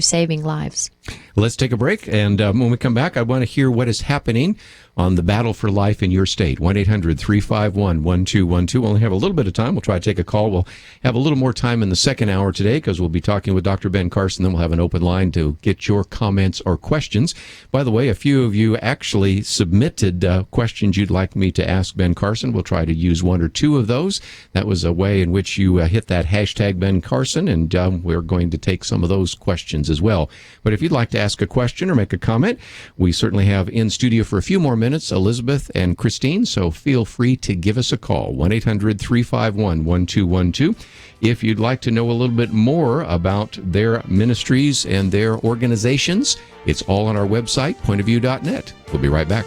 saving lives. Let's take a break, and when we come back, I want to hear what is happening on the battle for life in your state. 1-800-351-1212. We'll only have a little bit of time. We'll try to take a call. We'll have a little more time in the second hour today because we'll be talking with Dr. Ben Carson. Then we'll have an open line to get your comments or questions. By the way, a few of you actually submitted questions you'd like me to ask Ben Carson. We'll try to use one or two of those. That was a way in which you hit that hashtag Ben Carson, and we're going to take some of those questions as well. But if you'd like to ask a question or make a comment, we certainly have in studio for a few more minutes Elizabeth and Christine, so feel free to give us a call, 1-800-351-1212. If you'd like to know a little bit more about their ministries and their organizations, it's all on our website, pointofview.net. We'll be right back.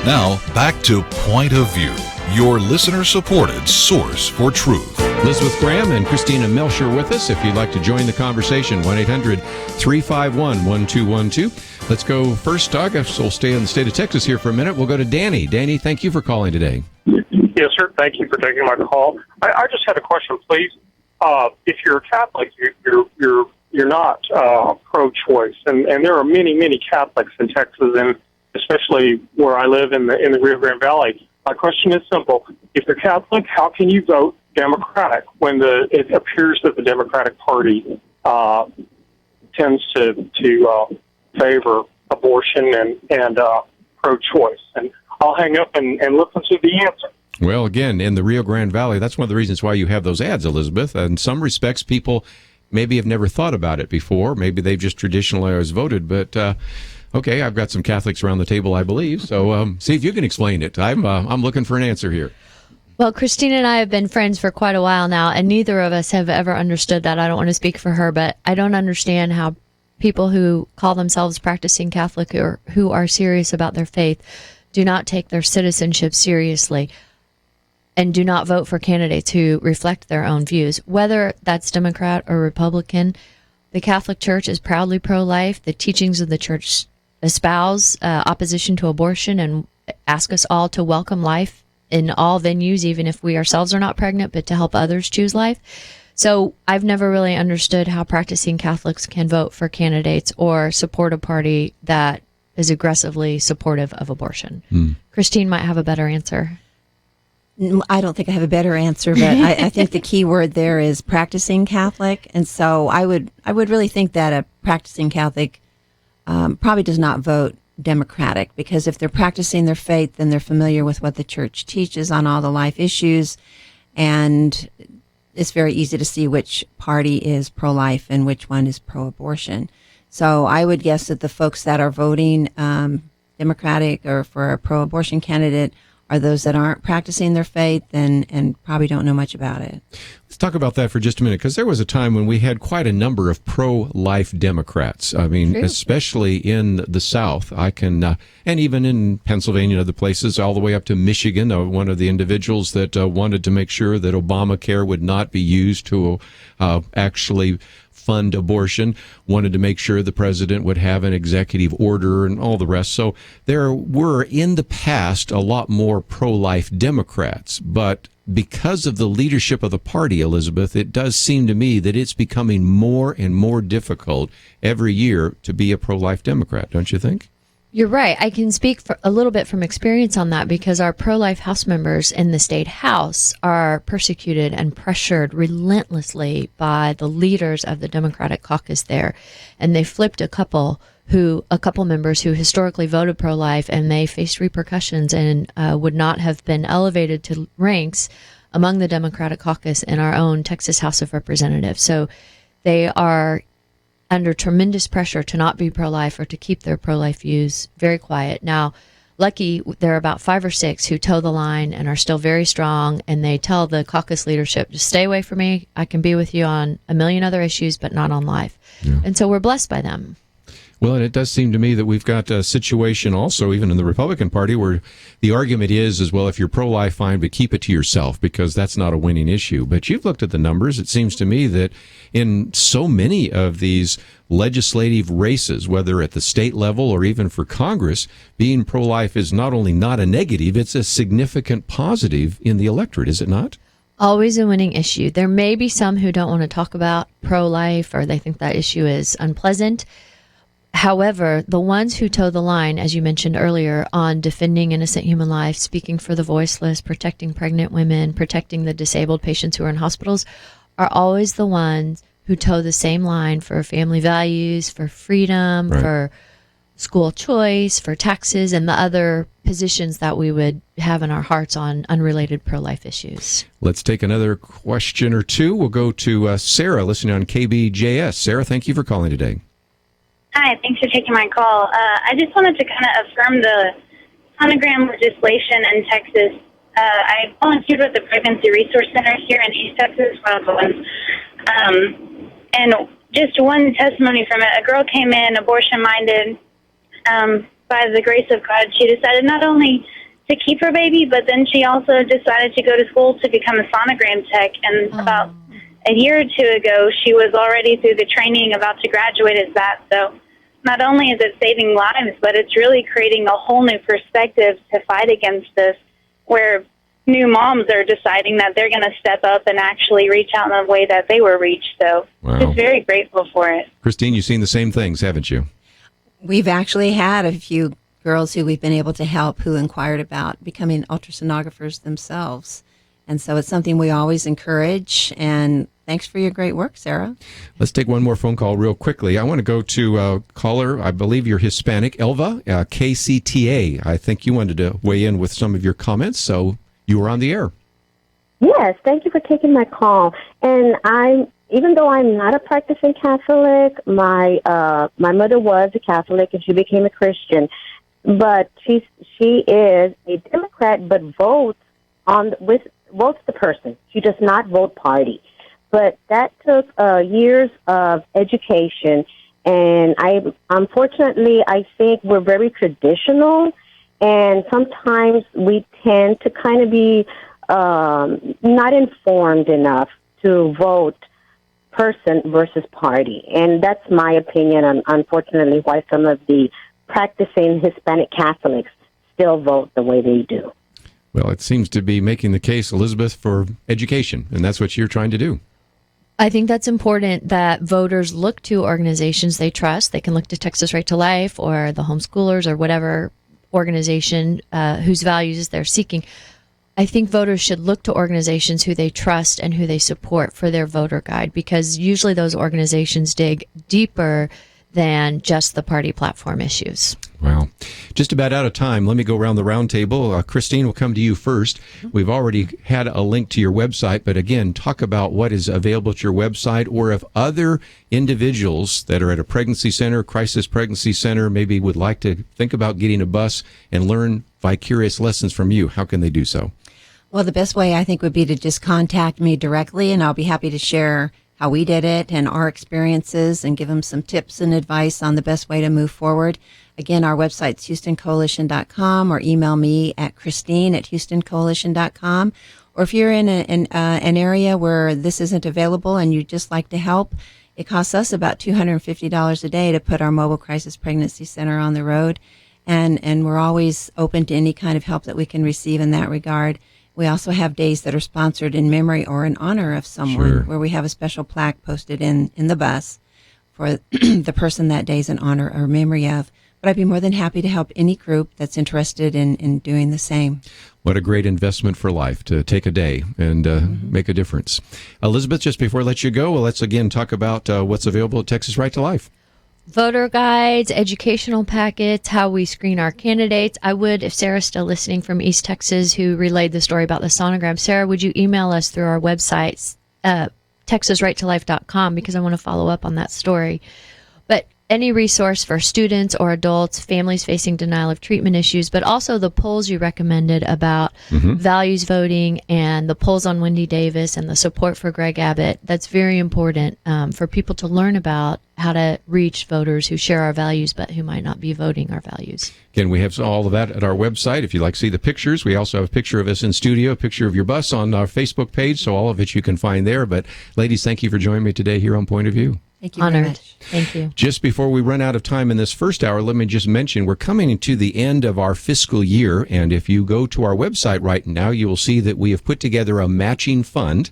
Now, back to Point of View, your listener-supported source for truth. Elizabeth Graham and Christina Melchor with us. If you'd like to join the conversation, 1-800-351-1212. Let's go first, Doug. So we'll stay in the state of Texas here for a minute. We'll go to Danny. Danny, thank you for calling today. Yes, sir. Thank you for taking my call. I just had a question, please. If you're a Catholic, you're not pro-choice, and there are many Catholics in Texas, and especially where I live in the Rio Grande Valley. My question is simple: if you're Catholic, how can you vote Democratic when it appears that the Democratic Party tends to favor abortion and pro-choice? And I'll hang up and listen to the answer. Well, again, in the Rio Grande Valley, that's one of the reasons why you have those ads, Elizabeth. In some respects, people maybe have never thought about it before. Maybe they've just traditionally always voted. But, okay, I've got some Catholics around the table, I believe. So see if you can explain it. I'm looking for an answer here. Well, Christine and I have been friends for quite a while now, and neither of us have ever understood that. I don't want to speak for her, but I don't understand how people who call themselves practicing Catholic or who are serious about their faith do not take their citizenship seriously and do not vote for candidates who reflect their own views. Whether that's Democrat or Republican, the Catholic Church is proudly pro-life. The teachings of the Church espouse opposition to abortion and ask us all to welcome life in all venues, even if we ourselves are not pregnant, but to help others choose life. So I've never really understood how practicing Catholics can vote for candidates or support a party that is aggressively supportive of abortion. Christine might have a better answer. I don't think I have a better answer, but I think the key word there is practicing Catholic. And so I would really think that a practicing Catholic probably does not vote Democratic, because if they're practicing their faith, then they're familiar with what the church teaches on all the life issues, and it's very easy to see which party is pro-life and which one is pro-abortion. So I would guess that the folks that are voting Democratic or for a pro-abortion candidate are those that aren't practicing their faith and probably don't know much about it. Let's talk about that for just a minute, because there was a time when we had quite a number of pro-life Democrats. I mean, True. especially in the South. I can, and even in Pennsylvania and other places, all the way up to Michigan. One of the individuals that wanted to make sure that Obamacare would not be used to actually fund abortion, wanted to make sure the president would have an executive order and all the rest. So there were in the past a lot more pro-life Democrats, but because of the leadership of the party, Elizabeth, it does seem to me that it's becoming more and more difficult every year to be a pro-life Democrat, don't you think? You're right. I can speak for a little bit from experience on that, because our pro-life House members in the state House are persecuted and pressured relentlessly by the leaders of the Democratic caucus there. And they flipped a couple members who historically voted pro-life, and they faced repercussions and would not have been elevated to ranks among the Democratic caucus in our own Texas House of Representatives. So they are under tremendous pressure to not be pro-life or to keep their pro-life views very quiet. Now, lucky, there are about 5 or 6 who toe the line and are still very strong, and they tell the caucus leadership, just stay away from me. I can be with you on a million other issues, but not on life. Yeah. And so we're blessed by them. Well, and it does seem to me that we've got a situation also, even in the Republican Party, where the argument is, well, if you're pro-life, fine, but keep it to yourself, because that's not a winning issue. But you've looked at the numbers. It seems to me that in so many of these legislative races, whether at the state level or even for Congress, being pro-life is not only not a negative, it's a significant positive in the electorate, is it not? Always a winning issue. There may be some who don't want to talk about pro-life, or they think that issue is unpleasant. However, the ones who toe the line, as you mentioned earlier, on defending innocent human life, speaking for the voiceless, protecting pregnant women, protecting the disabled patients who are in hospitals, are always the ones who toe the same line for family values, for freedom, right, for school choice, for taxes, and the other positions that we would have in our hearts on unrelated pro-life issues. Let's take another question or two. We'll go to Sarah, listening on KBJS. Sarah, thank you for calling today. Hi, thanks for taking my call. I just wanted to kind of affirm the sonogram legislation in Texas. I volunteered with the Pregnancy Resource Center here in East Texas, one of the ones. And just one testimony from it. A girl came in, abortion-minded. By the grace of God, she decided not only to keep her baby, but then she also decided to go to school to become a sonogram tech. And about a year or two ago, she was already through the training, about to graduate as that. So not only is it saving lives, but it's really creating a whole new perspective to fight against this, where new moms are deciding that they're going to step up and actually reach out in the way that they were reached. So just very grateful for it. Christine, you've seen the same things, haven't you? We've actually had a few girls who we've been able to help who inquired about becoming ultrasonographers themselves. And so it's something we always encourage. And Thanks for your great work, Sarah. Let's take one more phone call real quickly. I want to go to caller, I believe you're Hispanic, Elva, KCTA. I think you wanted to weigh in with some of your comments, so you were on the air. Yes, thank you for taking my call. And even though I'm not a practicing Catholic, my mother was a Catholic and she became a Christian. But she is a Democrat, but votes the person. She does not vote party. But that took years of education, and unfortunately I think we're very traditional, and sometimes we tend to kind of be not informed enough to vote person versus party. And that's my opinion on, unfortunately, why some of the practicing Hispanic Catholics still vote the way they do. Well, it seems to be making the case, Elizabeth, for education, and that's what you're trying to do. I think that's important that voters look to organizations they trust. They can look to Texas Right to Life or the homeschoolers or whatever organization whose values they're seeking. I think voters should look to organizations who they trust and who they support for their voter guide, because usually those organizations dig deeper than just the party platform issues. Wow. Just about out of time. Let me go around the round table. Christine, we'll come to you first. We've already had a link to your website, but again, talk about what is available at your website, or if other individuals that are at a pregnancy center, crisis pregnancy center, maybe would like to think about getting a bus and learn vicarious lessons from you. How can they do so? Well, the best way I think would be to just contact me directly, and I'll be happy to share how we did it and our experiences and give them some tips and advice on the best way to move forward. Again, our website's HoustonCoalition.com, or email me at Christine@HoustonCoalition.com. Or if you're in an area where this isn't available and you'd just like to help, it costs us about $250 a day to put our mobile crisis pregnancy center on the road. And we're always open to any kind of help that we can receive in that regard. We also have days that are sponsored in memory or in honor of someone, where we have a special plaque posted in the bus for the person that day is in honor or memory of. But I'd be more than happy to help any group that's interested in doing the same. What a great investment for life, to take a day and make a difference. Elizabeth, just before I let you go, let's again talk about what's available at Texas Right to Life. Voter guides, educational packets, how we screen our candidates. I would, if Sarah's still listening from East Texas, who relayed the story about the sonogram, Sarah, would you email us through our website, texasrighttolife.com, because I want to follow up on that story. But any resource for students or adults, families facing denial of treatment issues, but also the polls you recommended about values voting and the polls on Wendy Davis and the support for Greg Abbott. That's very important for people to learn about how to reach voters who share our values but who might not be voting our values. Again, we have all of that at our website. If you'd like to see the pictures, we also have a picture of us in studio, a picture of your bus on our Facebook page, so all of it you can find there. But ladies, thank you for joining me today here on Point of View. Thank you very much. Thank you. Just before we run out of time in this first hour, let me just mention we're coming to the end of our fiscal year, and if you go to our website right now, you will see that we have put together a matching fund.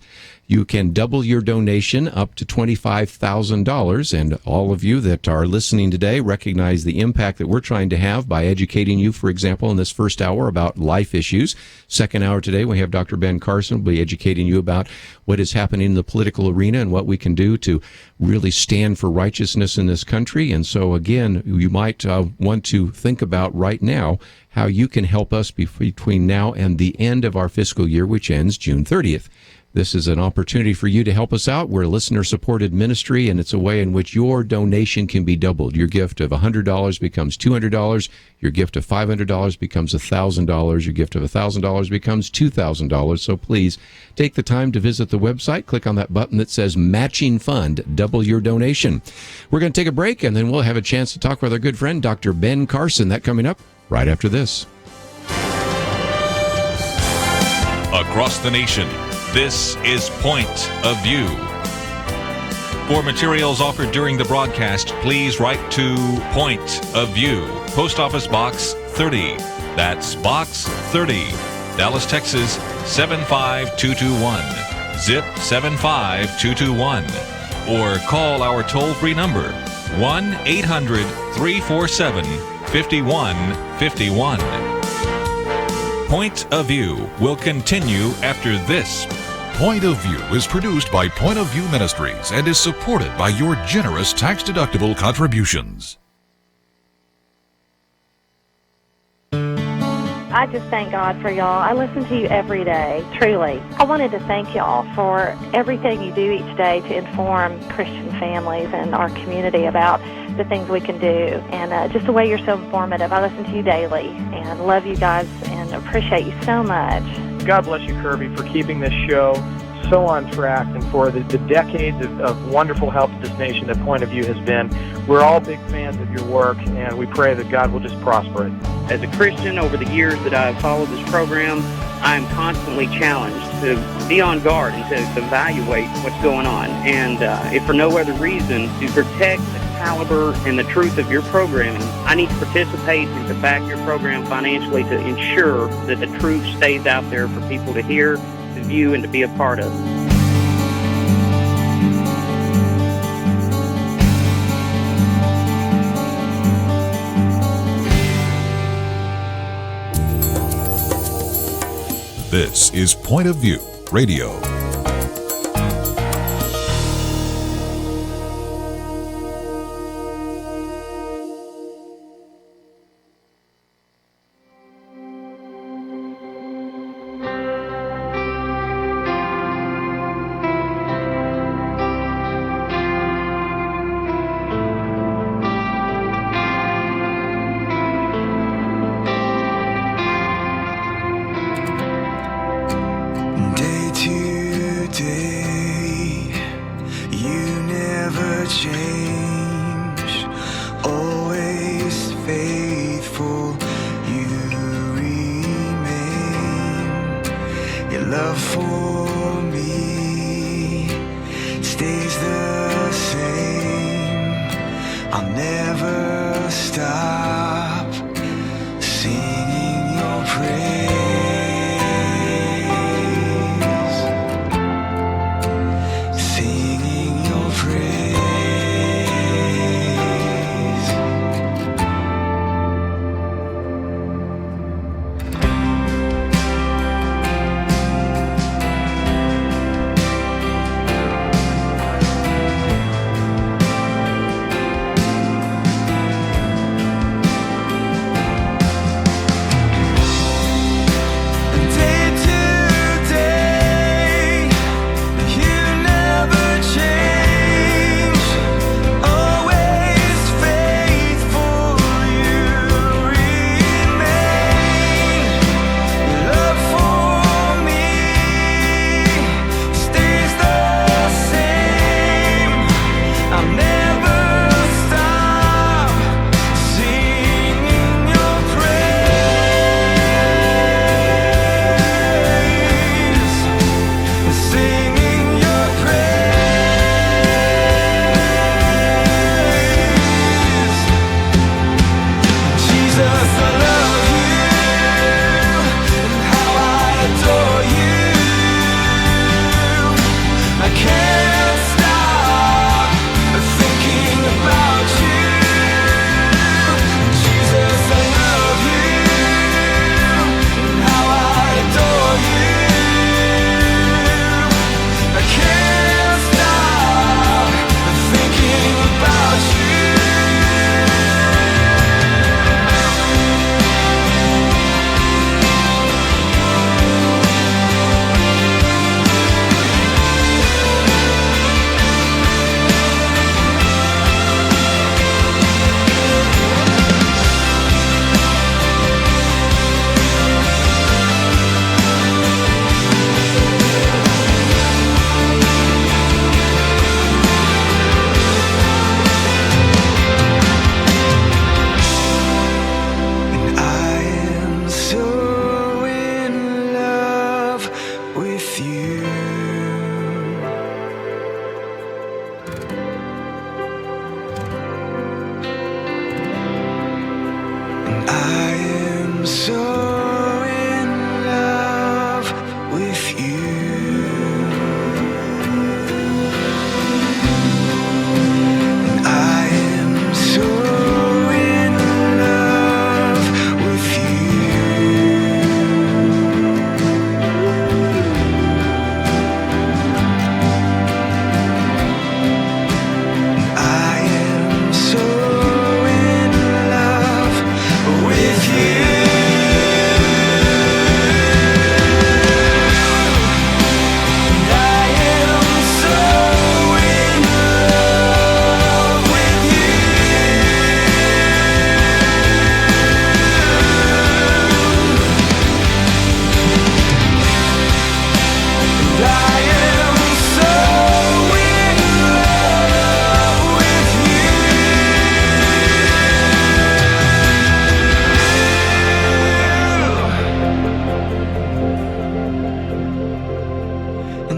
You can double your donation up to $25,000, and all of you that are listening today recognize the impact that we're trying to have by educating you, for example, in this first hour about life issues. Second hour today, we have Dr. Ben Carson will be educating you about what is happening in the political arena and what we can do to really stand for righteousness in this country. And so, again, you might want to think about right now how you can help us between now and the end of our fiscal year, which ends June 30th. This is an opportunity for you to help us out. We're a listener-supported ministry, and it's a way in which your donation can be doubled. Your gift of $100 becomes $200. Your gift of $500 becomes $1,000. Your gift of $1,000 becomes $2,000. So please take the time to visit the website. Click on that button that says Matching Fund. Double your donation. We're going to take a break, and then we'll have a chance to talk with our good friend, Dr. Ben Carson. That coming up right after this. Across the nation, this is Point of View. For materials offered during the broadcast, please write to Point of View, Post Office Box 30. That's Box 30, Dallas, Texas 75221. Zip 75221. Or call our toll-free number 1-800-347-5151. Point of View will continue after this Point of View is produced by Point of View Ministries and is supported by your generous tax-deductible contributions. I just thank God for y'all. I listen to you every day, truly. I wanted to thank y'all for everything you do each day to inform Christian families and our community about the things we can do, and just the way you're so informative. I listen to you daily and love you guys and appreciate you so much. God bless you, Kerby, for keeping this show so on track and for the decades of wonderful help to this nation that Point of View has been. We're all big fans of your work, and we pray that God will just prosper it. As a Christian, over the years that I've followed this program, I am constantly challenged to be on guard and to evaluate what's going on. And if for no other reason, to protect the caliber and the truth of your programming, I need to participate and to back your program financially to ensure that the truth stays out there for people to hear, to view, and to be a part of. This is Point of View Radio.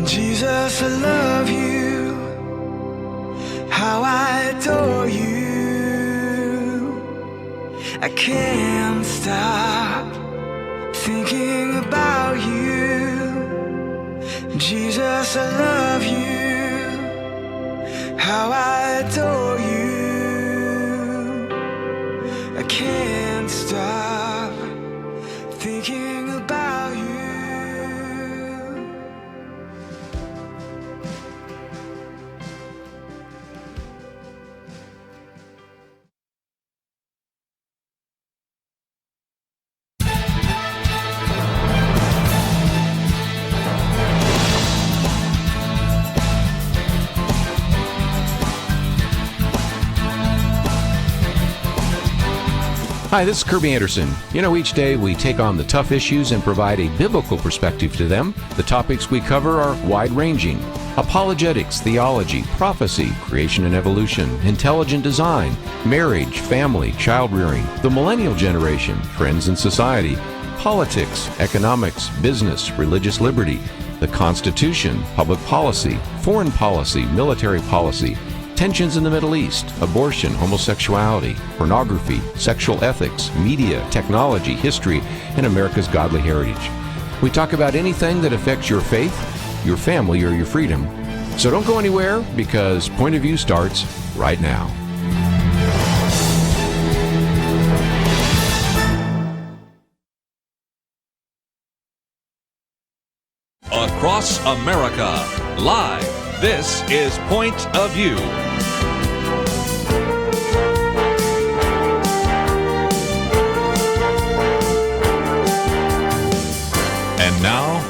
Jesus, I love you, how I adore you. I can't stop thinking about you. Jesus, I love you, how I adore you. I can't stop thinking about you. Hi, this is Kerby Anderson. You know, each day we take on the tough issues and provide a biblical perspective to them. The topics we cover are wide-ranging: apologetics, theology, prophecy, creation and evolution, intelligent design, marriage, family, child-rearing, the millennial generation, trends in society, politics, economics, business, religious liberty, the Constitution, public policy, foreign policy, military policy, tensions in the Middle East, abortion, homosexuality, pornography, sexual ethics, media, technology, history, and America's godly heritage. We talk about anything that affects your faith, your family, or your freedom. So don't go anywhere, because Point of View starts right now. Across America, live, this is Point of View. And now,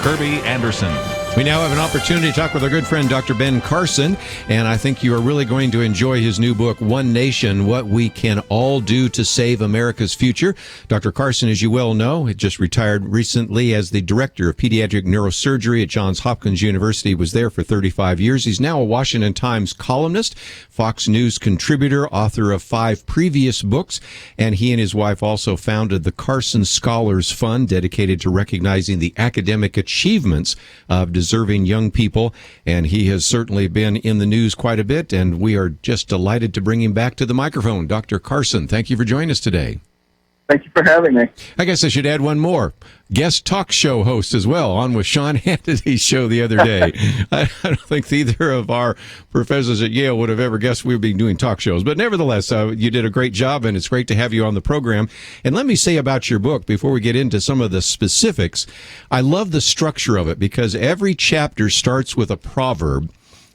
Kerby Anderson. We now have an opportunity to talk with our good friend, Dr. Ben Carson, and I think you are really going to enjoy his new book, One Nation, What We Can All Do to Save America's Future. Dr. Carson, as you well know, had just retired recently as the director of pediatric neurosurgery at Johns Hopkins University, was there for 35 years. He's now a Washington Times columnist, Fox News contributor, author of 5 previous books, and he and his wife also founded the Carson Scholars Fund, dedicated to recognizing the academic achievements of deserving young people, and he has certainly been in the news quite a bit, and we are just delighted to bring him back to the microphone. Dr. Carson, thank you for joining us today. Thank you for having me. I guess I should add one more. Guest talk show host as well, on with Sean Hannity's show the other day. I don't think either of our professors at Yale would have ever guessed we would be doing talk shows. But nevertheless, you did a great job, and it's great to have you on the program. And let me say about your book, before we get into some of the specifics, I love the structure of it, because every chapter starts with a proverb.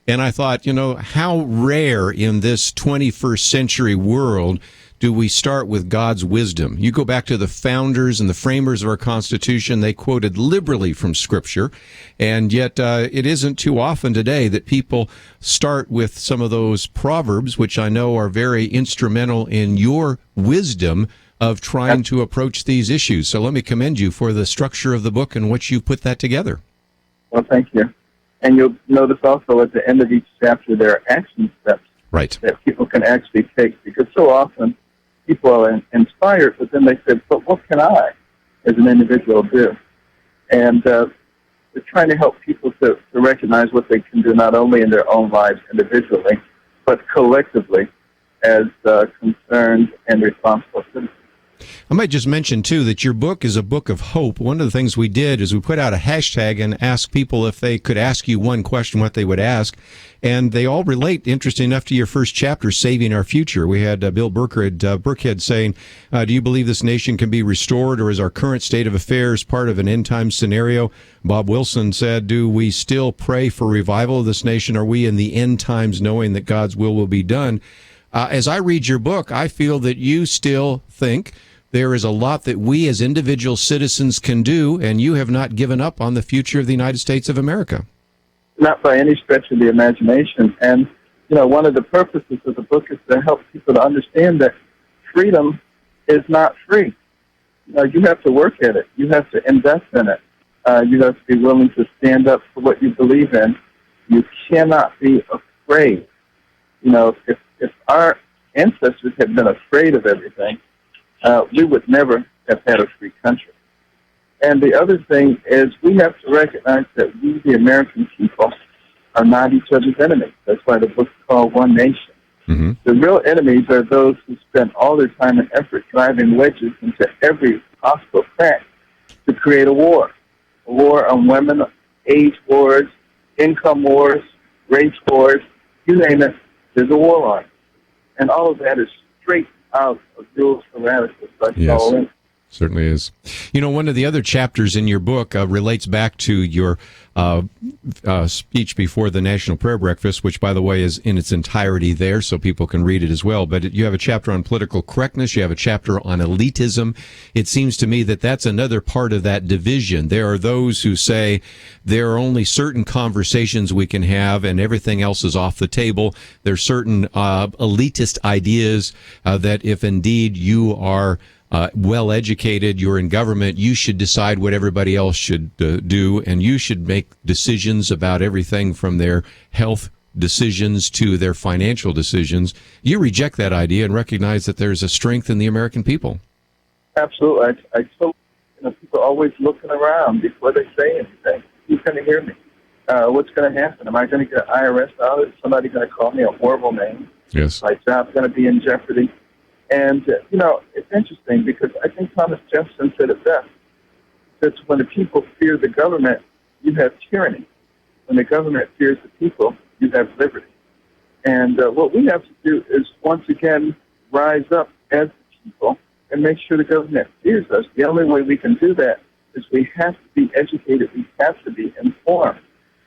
And I thought, you know, how rare in this 21st century world do we start with God's wisdom. You go back to the founders and the framers of our Constitution, they quoted liberally from Scripture, and yet it isn't too often today that people start with some of those proverbs, which I know are very instrumental in your wisdom of trying to approach these issues. So let me commend you for the structure of the book and what you put that together. Well, thank you. And you'll notice also at the end of each chapter there are action steps that people can actually take, because so often people are inspired, but then they say, but what can I, as an individual, do? And we're trying to help people to recognize what they can do, not only in their own lives individually, but collectively as concerned and responsible citizens. I might just mention, too, that your book is a book of hope. One of the things we did is we put out a hashtag and asked people if they could ask you one question, what they would ask. And they all relate, interesting enough, to your first chapter, Saving Our Future. We had Bill Burkhead saying, do you believe this nation can be restored, or is our current state of affairs part of an end-time scenario? Bob Wilson said, do we still pray for revival of this nation? Are we in the end times knowing that God's will be done? As I read your book, I feel that you still think there is a lot that we as individual citizens can do, and you have not given up on the future of the United States of America. Not by any stretch of the imagination. And, you know, one of the purposes of the book is to help people to understand that freedom is not free. You know, you have to work at it. You have to invest in it. You have to be willing to stand up for what you believe in. You cannot be afraid. You know, if our ancestors had been afraid of everything, we would never have had a free country. And the other thing is we have to recognize that we, the American people, are not each other's enemies. That's why the book's called One Nation. Mm-hmm. The real enemies are those who spend all their time and effort driving wedges into every possible crack to create a war on women, age wars, income wars, race wars, you name it, there's a war on. And all of that is straight out of Jules Erasmus. Yes, certainly is. You know, one of the other chapters in your book relates back to your speech before the National Prayer Breakfast, which, by the way, is in its entirety there, so people can read it as well. But you have a chapter on political correctness. You have a chapter on elitism. It seems to me that that's another part of that division. There are those who say there are only certain conversations we can have and everything else is off the table. There's certain elitist ideas that if indeed you are well educated, you're in government, you should decide what everybody else should do, and you should make decisions about everything from their health decisions to their financial decisions. You reject that idea and recognize that there's a strength in the American people. Absolutely. I told people always looking around before they say anything. Who's going to hear me? What's going to happen? Am I going to get an IRS audit? Is somebody going to call me a horrible name? Yes. My job's going to be in jeopardy? And, it's interesting because I think Thomas Jefferson said it best. That when the people fear the government, you have tyranny. When the government fears the people, you have liberty. And what we have to do is, once again, rise up as the people and make sure the government fears us. The only way we can do that is we have to be educated. We have to be informed.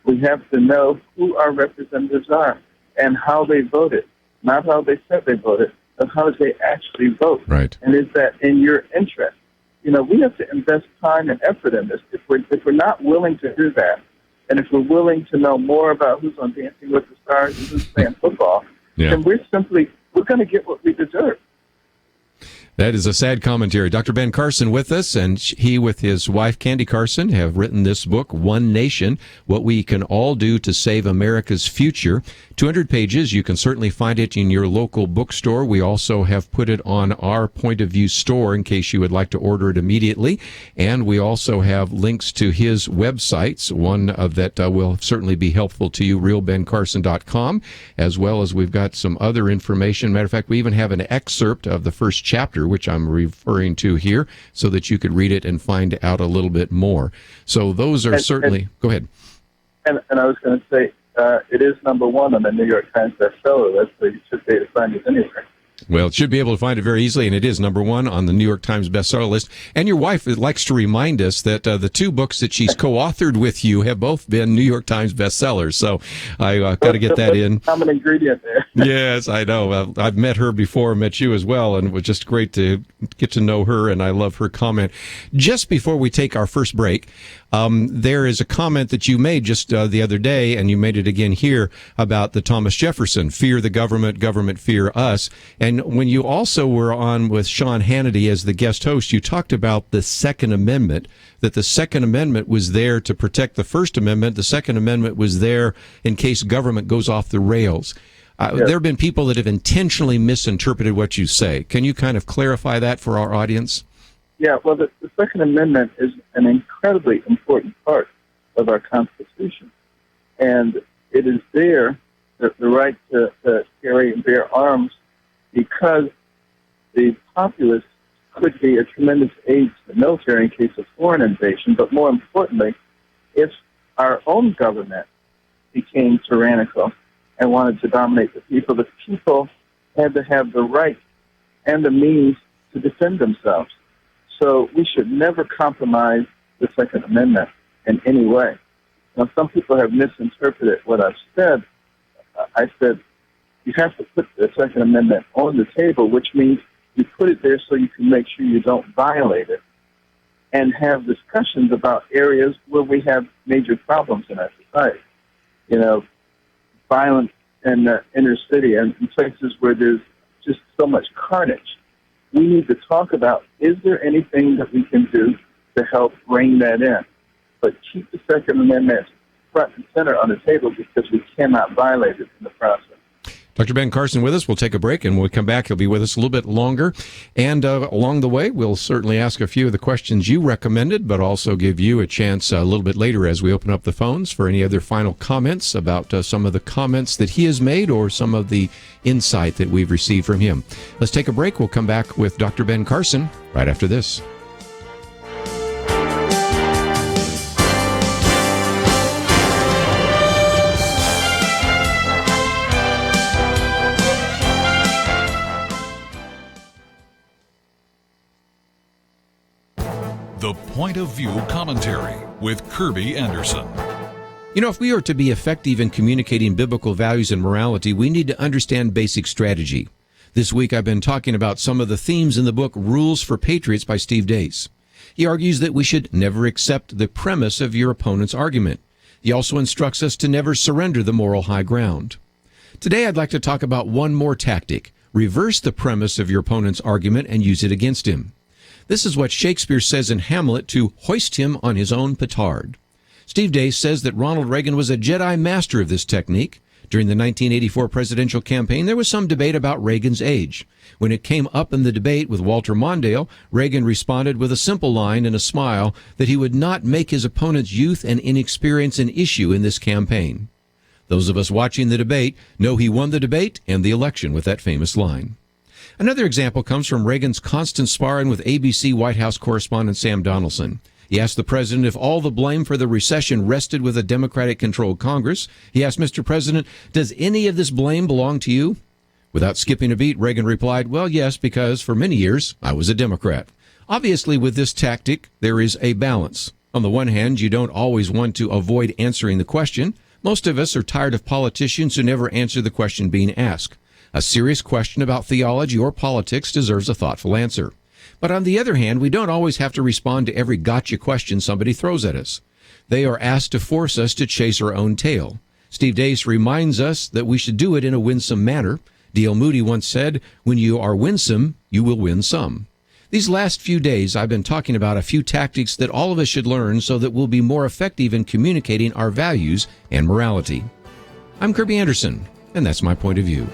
We have to know who our representatives are and how they voted, not how they said they voted, but how they actually vote. Right. And is that in your interest? We have to invest time and effort in this. If we're not willing to do that, and if we're willing to know more about who's on Dancing with the Stars and who's playing football, then we're going to get what we deserve. That is a sad commentary. Dr. Ben Carson with us, and he with his wife, Candy Carson, have written this book, One Nation, What We Can All Do to Save America's Future. 200 pages. You can certainly find it in your local bookstore. We also have put it on our Point of View store in case you would like to order it immediately. And we also have links to his websites, one that will certainly be helpful to you, realbencarson.com, as well as we've got some other information. Matter of fact, we even have an excerpt of the first chapter, which I'm referring to here, so that you could read it and find out a little bit more. So those are certainly... Go ahead. And I was going to say, it is number one on the New York Times bestseller list, so you should be able to find it anywhere. Well, it should be able to find it very easily, and it is number one on the New York Times bestseller list. And your wife likes to remind us that the two books that she's co-authored with you have both been New York Times bestsellers. So I got to get that in. Common ingredient there. Yes, I know. I've met her before, met you as well, and it was just great to get to know her, and I love her comment. Just before we take our first break, there is a comment that you made just the other day, and you made it again here, about the Thomas Jefferson, fear the government, government fear us. And when you also were on with Sean Hannity as the guest host, you talked about the Second Amendment, that the Second Amendment was there to protect the First Amendment. The Second Amendment was there in case government goes off the rails. Yes. There have been people that have intentionally misinterpreted what you say. Can you kind of clarify that for our audience? Yeah, well, the Second Amendment is an incredibly important part of our Constitution. And it is there, the right to carry and bear arms, because the populace could be a tremendous aid to the military in case of foreign invasion. But more importantly, if our own government became tyrannical and wanted to dominate the people had to have the right and the means to defend themselves. So we should never compromise the Second Amendment in any way. Now, some people have misinterpreted what I've said. I said you have to put the Second Amendment on the table, which means you put it there so you can make sure you don't violate it and have discussions about areas where we have major problems in our society. Violence in the inner city and in places where there's just so much carnage. We need to talk about, is there anything that we can do to help bring that in? But keep the Second Amendment front and center on the table because we cannot violate it in the process. Dr. Ben Carson with us. We'll take a break, and when we come back, he'll be with us a little bit longer. And along the way, we'll certainly ask a few of the questions you recommended, but also give you a chance a little bit later as we open up the phones for any other final comments about some of the comments that he has made or some of the insight that we've received from him. Let's take a break. We'll come back with Dr. Ben Carson right after this. The Point of View Commentary with Kerby Anderson. You know, if we are to be effective in communicating biblical values and morality, we need to understand basic strategy. This week I've been talking about some of the themes in the book Rules for Patriots by Steve Deace. He argues that we should never accept the premise of your opponent's argument. He also instructs us to never surrender the moral high ground. Today I'd like to talk about one more tactic. Reverse the premise of your opponent's argument and use it against him. This is what Shakespeare says in Hamlet to hoist him on his own petard. Steve Deace says that Ronald Reagan was a Jedi master of this technique. During the 1984 presidential campaign, there was some debate about Reagan's age. When it came up in the debate with Walter Mondale, Reagan responded with a simple line and a smile that he would not make his opponent's youth and inexperience an issue in this campaign. Those of us watching the debate know he won the debate and the election with that famous line. Another example comes from Reagan's constant sparring with ABC White House correspondent Sam Donaldson. He asked the president if all the blame for the recession rested with a Democratic-controlled Congress. He asked, Mr. President, does any of this blame belong to you? Without skipping a beat, Reagan replied, well, yes, because for many years I was a Democrat. Obviously, with this tactic, there is a balance. On the one hand, you don't always want to avoid answering the question. Most of us are tired of politicians who never answer the question being asked. A serious question about theology or politics deserves a thoughtful answer. But on the other hand, we don't always have to respond to every gotcha question somebody throws at us. They are asked to force us to chase our own tail. Steve Deace reminds us that we should do it in a winsome manner. D.L. Moody once said, when you are winsome, you will win some. These last few days, I've been talking about a few tactics that all of us should learn so that we'll be more effective in communicating our values and morality. I'm Kerby Anderson, and that's my point of view.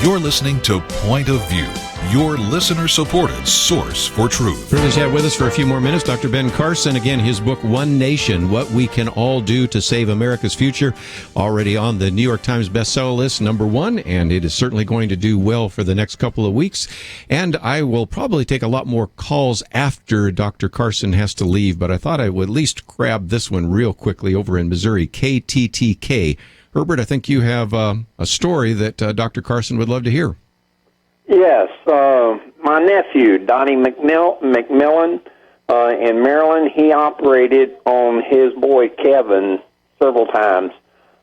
You're listening to Point of View, your listener-supported source for truth. Privileged to have with us for a few more minutes Dr. Ben Carson. Again, his book, One Nation, What We Can All Do to Save America's Future, already on the New York Times bestseller list, #1, and it is certainly going to do well for the next couple of weeks. And I will probably take a lot more calls after Dr. Carson has to leave, but I thought I would at least grab this one real quickly over in Missouri, KTTK. Herbert, I think you have a story that Dr. Carson would love to hear. Yes. My nephew, Donnie McMillan, in Maryland, he operated on his boy Kevin several times.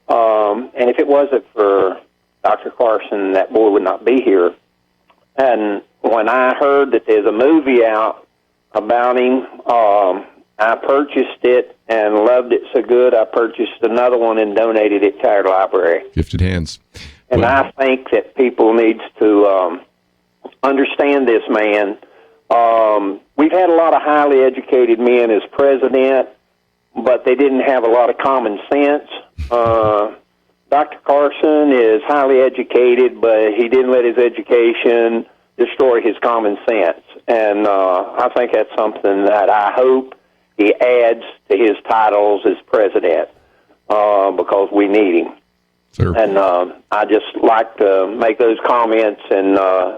And if it wasn't for Dr. Carson, that boy would not be here. And when I heard that there's a movie out about him, I purchased it and loved it so good, I purchased another one and donated it to our library. Gifted hands. And I think that people needs to understand this man. We've had a lot of highly educated men as president, but they didn't have a lot of common sense. Dr. Carson is highly educated, but he didn't let his education destroy his common sense. And I think that's something that I hope he adds to his titles as president because we need him. Sure. And I just like to make those comments and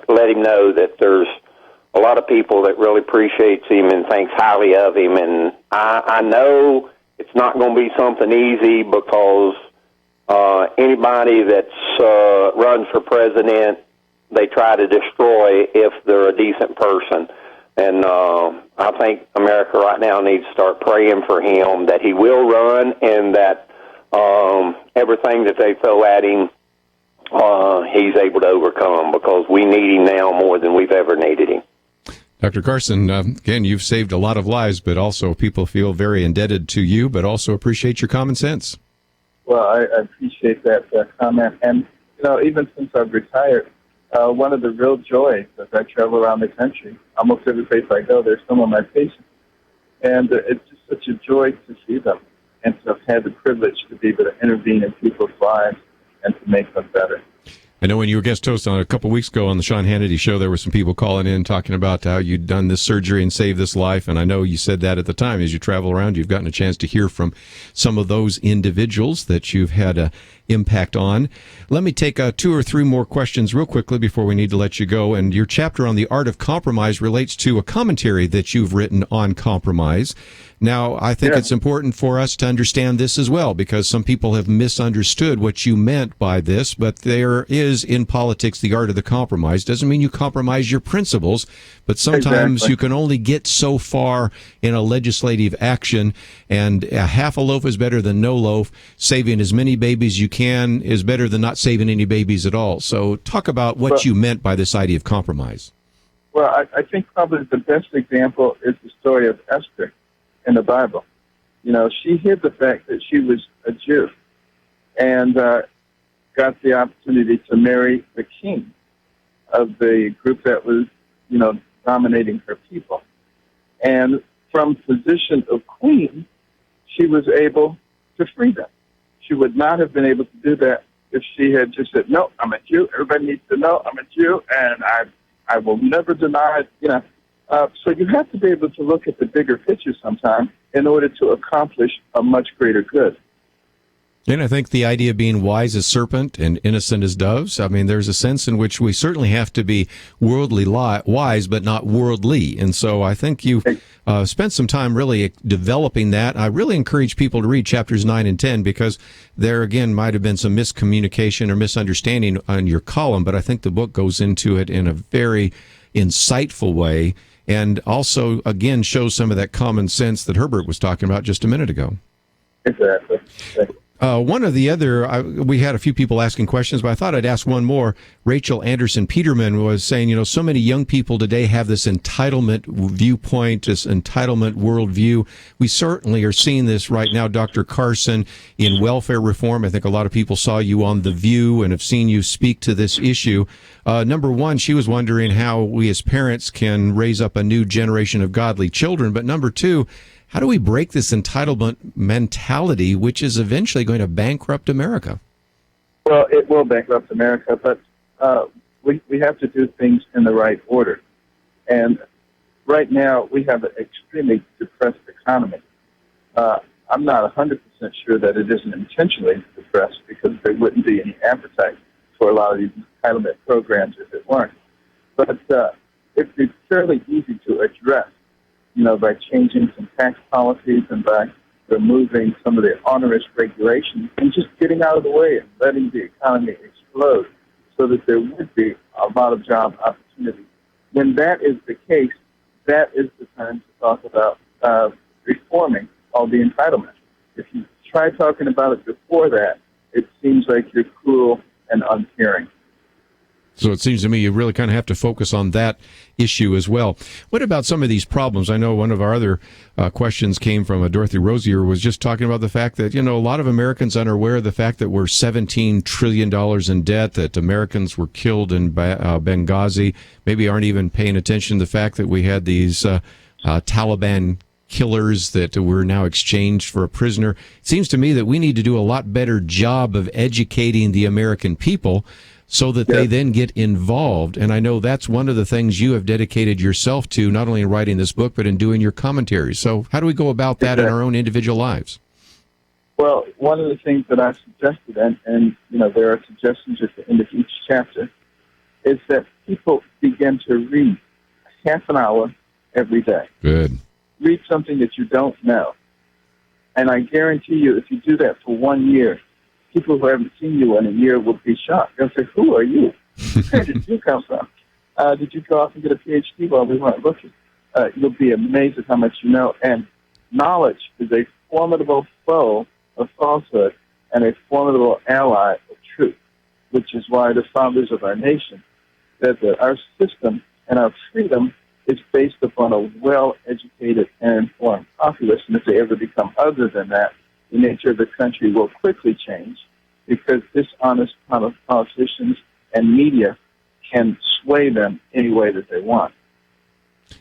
let him know that there's a lot of people that really appreciates him and thinks highly of him. And I know it's not going to be something easy because anybody that's runs for president, they try to destroy if they're a decent person. And I think America right now needs to start praying for him that he will run and that everything that they throw at him, he's able to overcome because we need him now more than we've ever needed him. Dr. Carson, again, you've saved a lot of lives, but also people feel very indebted to you, but also appreciate your common sense. Well, I appreciate that comment. And, even since I've retired, one of the real joys as I travel around the country, almost every place I go, there's some of my patients. And it's just such a joy to see them and to have had the privilege to be able to intervene in people's lives and to make them better. I know when you were guest host on a couple weeks ago on the Sean Hannity show, there were some people calling in talking about how you'd done this surgery and saved this life. And I know you said that at the time. As you travel around, you've gotten a chance to hear from some of those individuals that you've had an impact on. Let me take 2 or 3 more questions real quickly before we need to let you go. And your chapter on the art of compromise relates to a commentary that you've written on compromise. Now, I think it's important for us to understand this as well, because some people have misunderstood what you meant by this, but there is in politics the art of the compromise. Doesn't mean you compromise your principles, but sometimes you can only get so far in a legislative action, and a half a loaf is better than no loaf. Saving as many babies you can is better than not saving any babies at all. So talk about what you meant by this idea of compromise. Well, I think probably the best example is the story of Esther in the Bible. She hid the fact that she was a Jew and got the opportunity to marry the king of the group that was, dominating her people. And from position of queen, she was able to free them. She would not have been able to do that if she had just said, no, I'm a Jew. Everybody needs to know I'm a Jew, and I will never deny it, So you have to be able to look at the bigger picture sometimes in order to accomplish a much greater good. And I think the idea of being wise as serpent and innocent as doves, I mean, there's a sense in which we certainly have to be worldly wise, but not worldly. And so I think you've spent some time really developing that. I really encourage people to read chapters 9 and 10 because there, again, might have been some miscommunication or misunderstanding on your column, but I think the book goes into it in a very insightful way and also, again, shows some of that common sense that Herbert was talking about just a minute ago. Exactly. One of the other, we had a few people asking questions, but I thought I'd ask one more. Rachel Anderson-Peterman was saying, so many young people today have this entitlement viewpoint, this entitlement worldview. We certainly are seeing this right now, Dr. Carson, in welfare reform. I think a lot of people saw you on The View and have seen you speak to this issue. Number one, she was wondering how we as parents can raise up a new generation of godly children. But number two, how do we break this entitlement mentality, which is eventually going to bankrupt America? Well, it will bankrupt America, but we have to do things in the right order. And right now, we have an extremely depressed economy. I'm not 100% sure that it isn't intentionally depressed because there wouldn't be any appetite for a lot of these entitlement programs if it weren't. But it's fairly easy to address, by changing some tax policies and by removing some of the onerous regulations and just getting out of the way and letting the economy explode so that there would be a lot of job opportunities. When that is the case, that is the time to talk about reforming all the entitlements. If you try talking about it before that, it seems like you're cruel and uncaring. So it seems to me you really kind of have to focus on that issue as well. What about some of these problems? I know one of our other questions came from Dorothy Rosier was just talking about the fact that, a lot of Americans are unaware of the fact that we're $17 trillion in debt, that Americans were killed in Benghazi, maybe aren't even paying attention to the fact that we had these Taliban killers that were now exchanged for a prisoner. It seems to me that we need to do a lot better job of educating the American people so that they then get involved. And I know that's one of the things you have dedicated yourself to, not only in writing this book, but in doing your commentaries. So how do we go about that in our own individual lives? Well, one of the things that I've suggested, and there are suggestions at the end of each chapter, is that people begin to read half an hour every day. Good. Read something that you don't know. And I guarantee you, if you do that for 1 year, people who haven't seen you in a year will be shocked. They'll say, who are you? Where did you come from? Did you go off and get a PhD while we weren't looking? You'll be amazed at how much you know. And knowledge is a formidable foe of falsehood and a formidable ally of truth, which is why the founders of our nation said that our system and our freedom is based upon a well-educated and informed populace. And if they ever become other than that, the nature of the country will quickly change, because dishonest politicians and media can sway them any way that they want.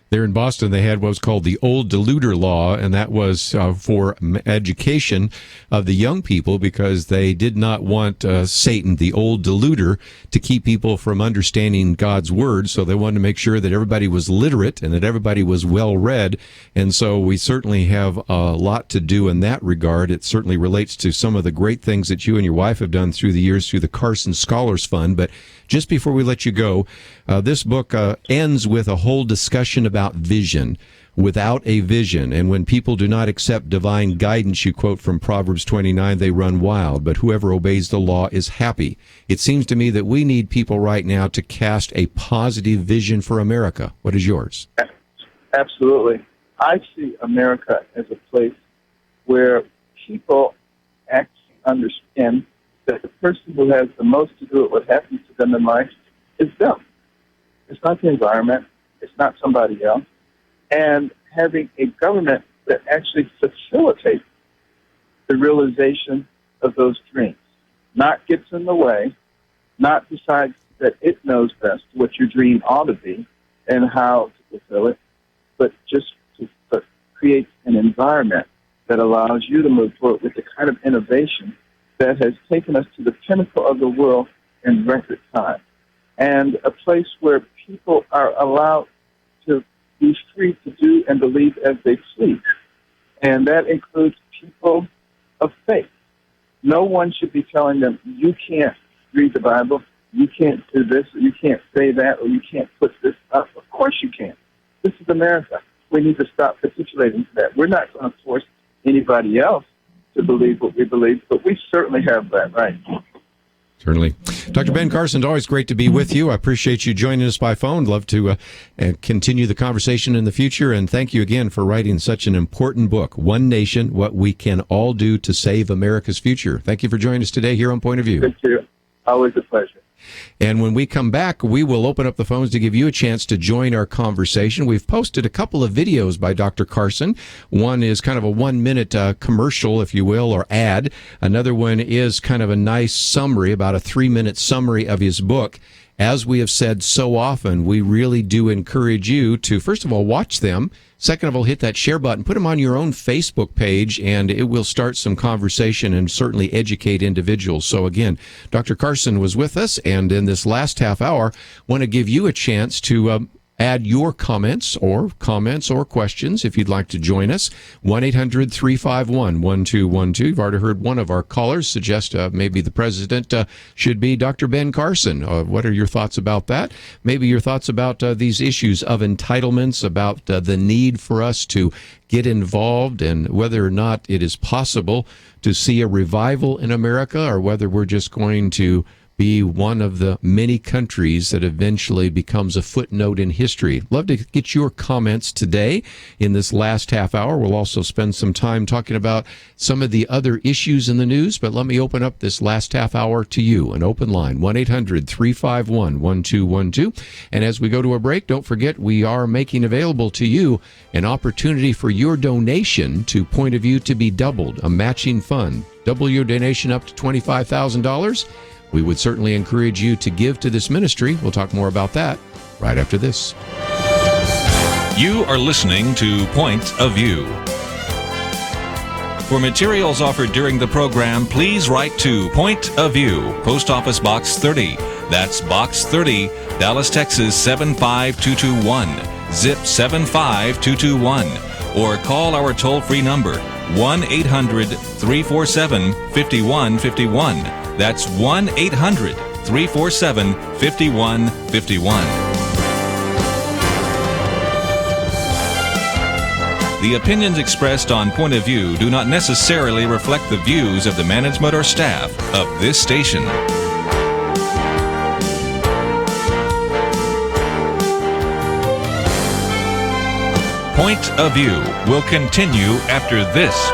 There in Boston, they had what was called the Old Deluder Law, and that was for education of the young people, because they did not want Satan, the old deluder, to keep people from understanding God's word. So they wanted to make sure that everybody was literate and that everybody was well-read. And so we certainly have a lot to do in that regard. It certainly relates to some of the great things that you and your wife have done through the years through the Carson Scholars Fund. But just before we let you go, this book ends with a whole discussion about vision. Without a vision, and when people do not accept divine guidance, you quote from Proverbs 29, they run wild, but whoever obeys the law is happy. It seems to me that we need people right now to cast a positive vision for America. What is yours? Absolutely. I see America as a place where people actually understand that the person who has the most to do with what happens to them in life is them. It's not the environment. It's not somebody else. And having a government that actually facilitates the realization of those dreams, not gets in the way, not decides that it knows best what your dream ought to be and how to fulfill it, but just creates an environment that allows you to move forward with the kind of innovation that has taken us to the pinnacle of the world in record time, and a place where people are allowed to be free to do and believe as they please. And that includes people of faith. No one should be telling them, you can't read the Bible, you can't do this, or you can't say that, or you can't put this up. Of course you can. This is America. We need to stop capitulating to that. We're not going to force anybody else to believe what we believe, but we certainly have that right. Certainly. Dr. Ben Carson, always great to be with you. I appreciate you joining us by phone. Love to continue the conversation in the future. And thank you again for writing such an important book, One Nation, What We Can All Do to Save America's Future. Thank you for joining us today here on Point of View. Thank you. Always a pleasure. And when we come back, we will open up the phones to give you a chance to join our conversation. We've posted a couple of videos by Dr. Carson. One is kind of a 1-minute commercial, if you will, or ad. Another one is kind of a nice summary, about a 3-minute summary of his book. As we have said so often, we really do encourage you to, first of all, watch them. Second of all, hit that share button, put them on your own Facebook page, and it will start some conversation and certainly educate individuals. So again, Dr. Carson was with us, and in this last half hour, want to give you a chance to add your comments or questions if you'd like to join us. 1-800-351-1212. You've already heard one of our callers suggest maybe the president should be Dr. Ben Carson. What are your thoughts about that? Maybe your thoughts about these issues of entitlements, about the need for us to get involved, and whether or not it is possible to see a revival in America, or whether we're just going to be one of the many countries that eventually becomes a footnote in history. Love to get your comments today in this last half hour. We'll also spend some time talking about some of the other issues in the news, but let me open up this last half hour to you, an open line, 1-800-351-1212. And as we go to a break, don't forget we are making available to you an opportunity for your donation to Point of View to be doubled, a matching fund. Double your donation up to $25,000. We would certainly encourage you to give to this ministry. We'll talk more about that right after this. You are listening to Point of View. For materials offered during the program, please write to Point of View, Post Office Box 30. That's Box 30, Dallas, Texas 75221. Zip 75221. Or call our toll-free number 1-800-347-5151. That's 1-800-347-5151. The opinions expressed on Point of View do not necessarily reflect the views of the management or staff of this station. Point of View will continue after this.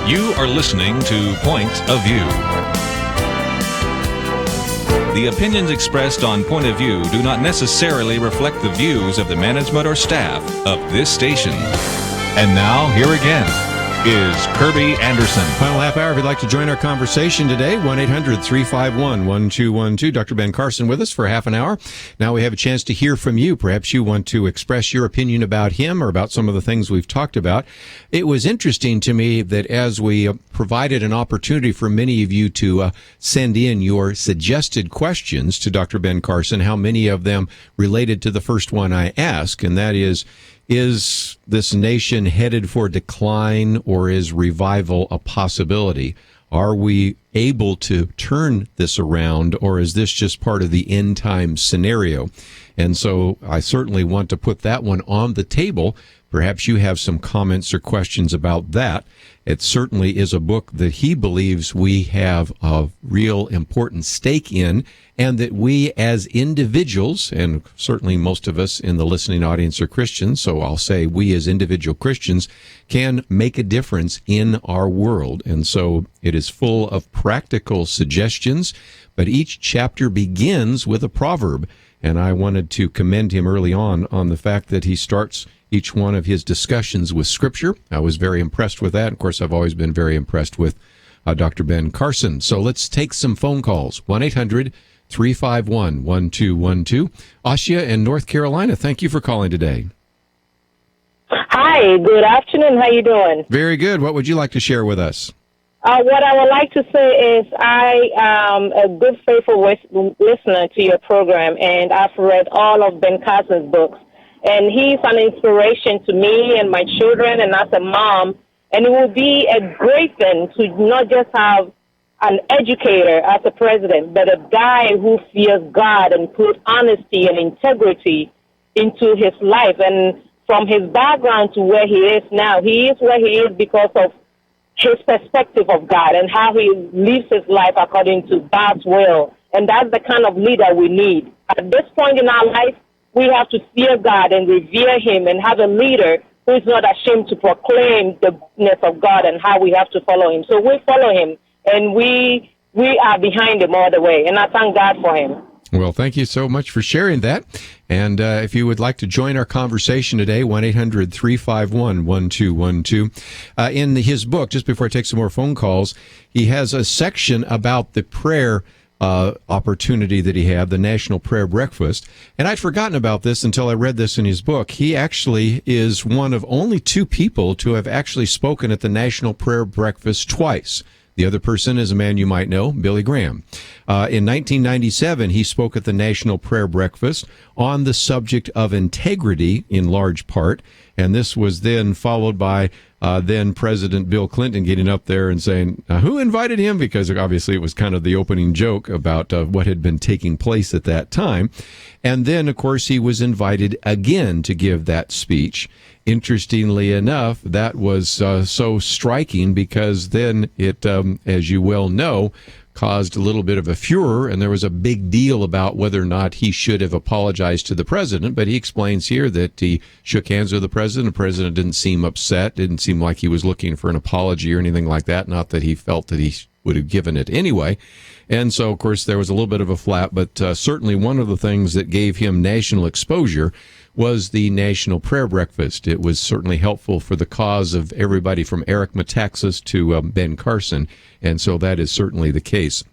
You are listening to Point of View. The opinions expressed on Point of View do not necessarily reflect the views of the management or staff of this station. And now, here again is Kerby Anderson. Final half hour. If you'd like to join our conversation today, 1-800-351-1212. Dr. Ben Carson with us for half an hour. Now we have a chance to hear from you. Perhaps you want to express your opinion about him or about some of the things we've talked about. It was interesting to me that as we provided an opportunity for many of you to send in your suggested questions to Dr. Ben Carson, how many of them related to the first one I asked, and that is this nation headed for decline, or is revival a possibility? Are we able to turn this around, or is this just part of the end time scenario? And so I certainly want to put that one on the table. Perhaps you have some comments or questions about that. It certainly is a book that he believes we have a real important stake in, and that we as individuals, and certainly most of us in the listening audience are Christians, so I'll say we as individual Christians can make a difference in our world. And so it is full of practical suggestions, but each chapter begins with a proverb. And I wanted to commend him early on the fact that he starts each one of his discussions with Scripture. I was very impressed with that. Of course, I've always been very impressed with Dr. Ben Carson. So let's take some phone calls. 1-800-351-1212. Asya in North Carolina, thank you for calling today. Hi, good afternoon. How you doing? Very good. What would you like to share with us? What I would like to say is I am a good, faithful listener to your program, and I've read all of Ben Carson's books. And he's an inspiration to me and my children, and as a mom. And it will be a great thing to not just have an educator as a president, but a guy who fears God and put honesty and integrity into his life. And from his background to where he is now, he is where he is because of his perspective of God and how he lives his life according to God's will. And that's the kind of leader we need. At this point in our life, we have to fear God and revere him and have a leader who is not ashamed to proclaim the goodness of God and how we have to follow him. So we follow him, and we are behind him all the way. And I thank God for him. Well, thank you so much for sharing that. And if you would like to join our conversation today, 1-800-351-1212. In his book, just before I take some more phone calls, he has a section about the prayer opportunity that he had, the National Prayer Breakfast. And I'd forgotten about this until I read this in his book. He actually is one of only two people to have actually spoken at the National Prayer Breakfast twice. The other person is a man you might know, Billy Graham. In 1997, he spoke at the National Prayer Breakfast on the subject of integrity in large part. And this was then followed by then President Bill Clinton getting up there and saying, who invited him? Because obviously it was kind of the opening joke about what had been taking place at that time. And then, of course, he was invited again to give that speech. Interestingly enough, that was so striking because then it, as you well know, caused a little bit of a furor, and there was a big deal about whether or not he should have apologized to the president. But he explains here that he shook hands with the president. The president didn't seem upset, didn't seem like he was looking for an apology or anything like that, not that he felt that he would have given it anyway. And so, of course, there was a little bit of a flap, but certainly one of the things that gave him national exposure was the National Prayer Breakfast. It was certainly helpful for the cause of everybody from Eric Metaxas to Ben Carson, and so that is certainly the case.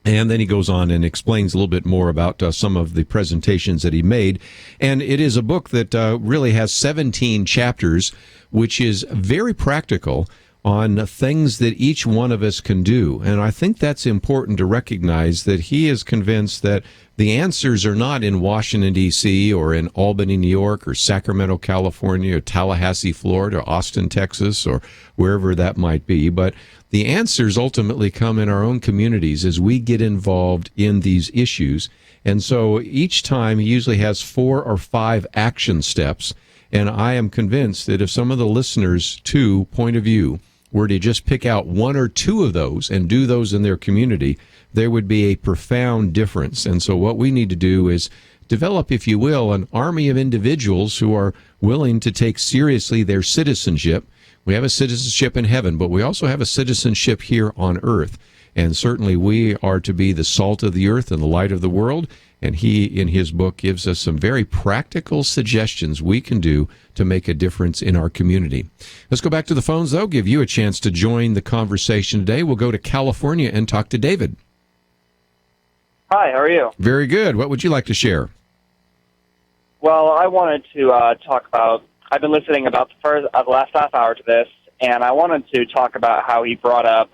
And then he goes on and explains a little bit more about some of the presentations that he made. And it is a book that really has 17 chapters, which is very practical on things that each one of us can do. And I think that's important to recognize that he is convinced that the answers are not in Washington, D.C., or in Albany, New York, or Sacramento, California, or Tallahassee, Florida, or Austin, Texas, or wherever that might be. But the answers ultimately come in our own communities as we get involved in these issues. And so each time he usually has 4 or 5 action steps. And I am convinced that if some of the listeners to Point of View were to just pick out 1 or 2 of those and do those in their community, there would be a profound difference. And so what we need to do is develop, if you will, an army of individuals who are willing to take seriously their citizenship. We have a citizenship in heaven, but we also have a citizenship here on earth. And certainly we are to be the salt of the earth and the light of the world. And he, in his book, gives us some very practical suggestions we can do to make a difference in our community. Let's go back to the phones, though, give you a chance to join the conversation today. We'll go to California and talk to David. Hi, how are you? Very good. What would you like to share? Well, I wanted to talk about, I've been listening about the last half hour to this, and I wanted to talk about how he brought up,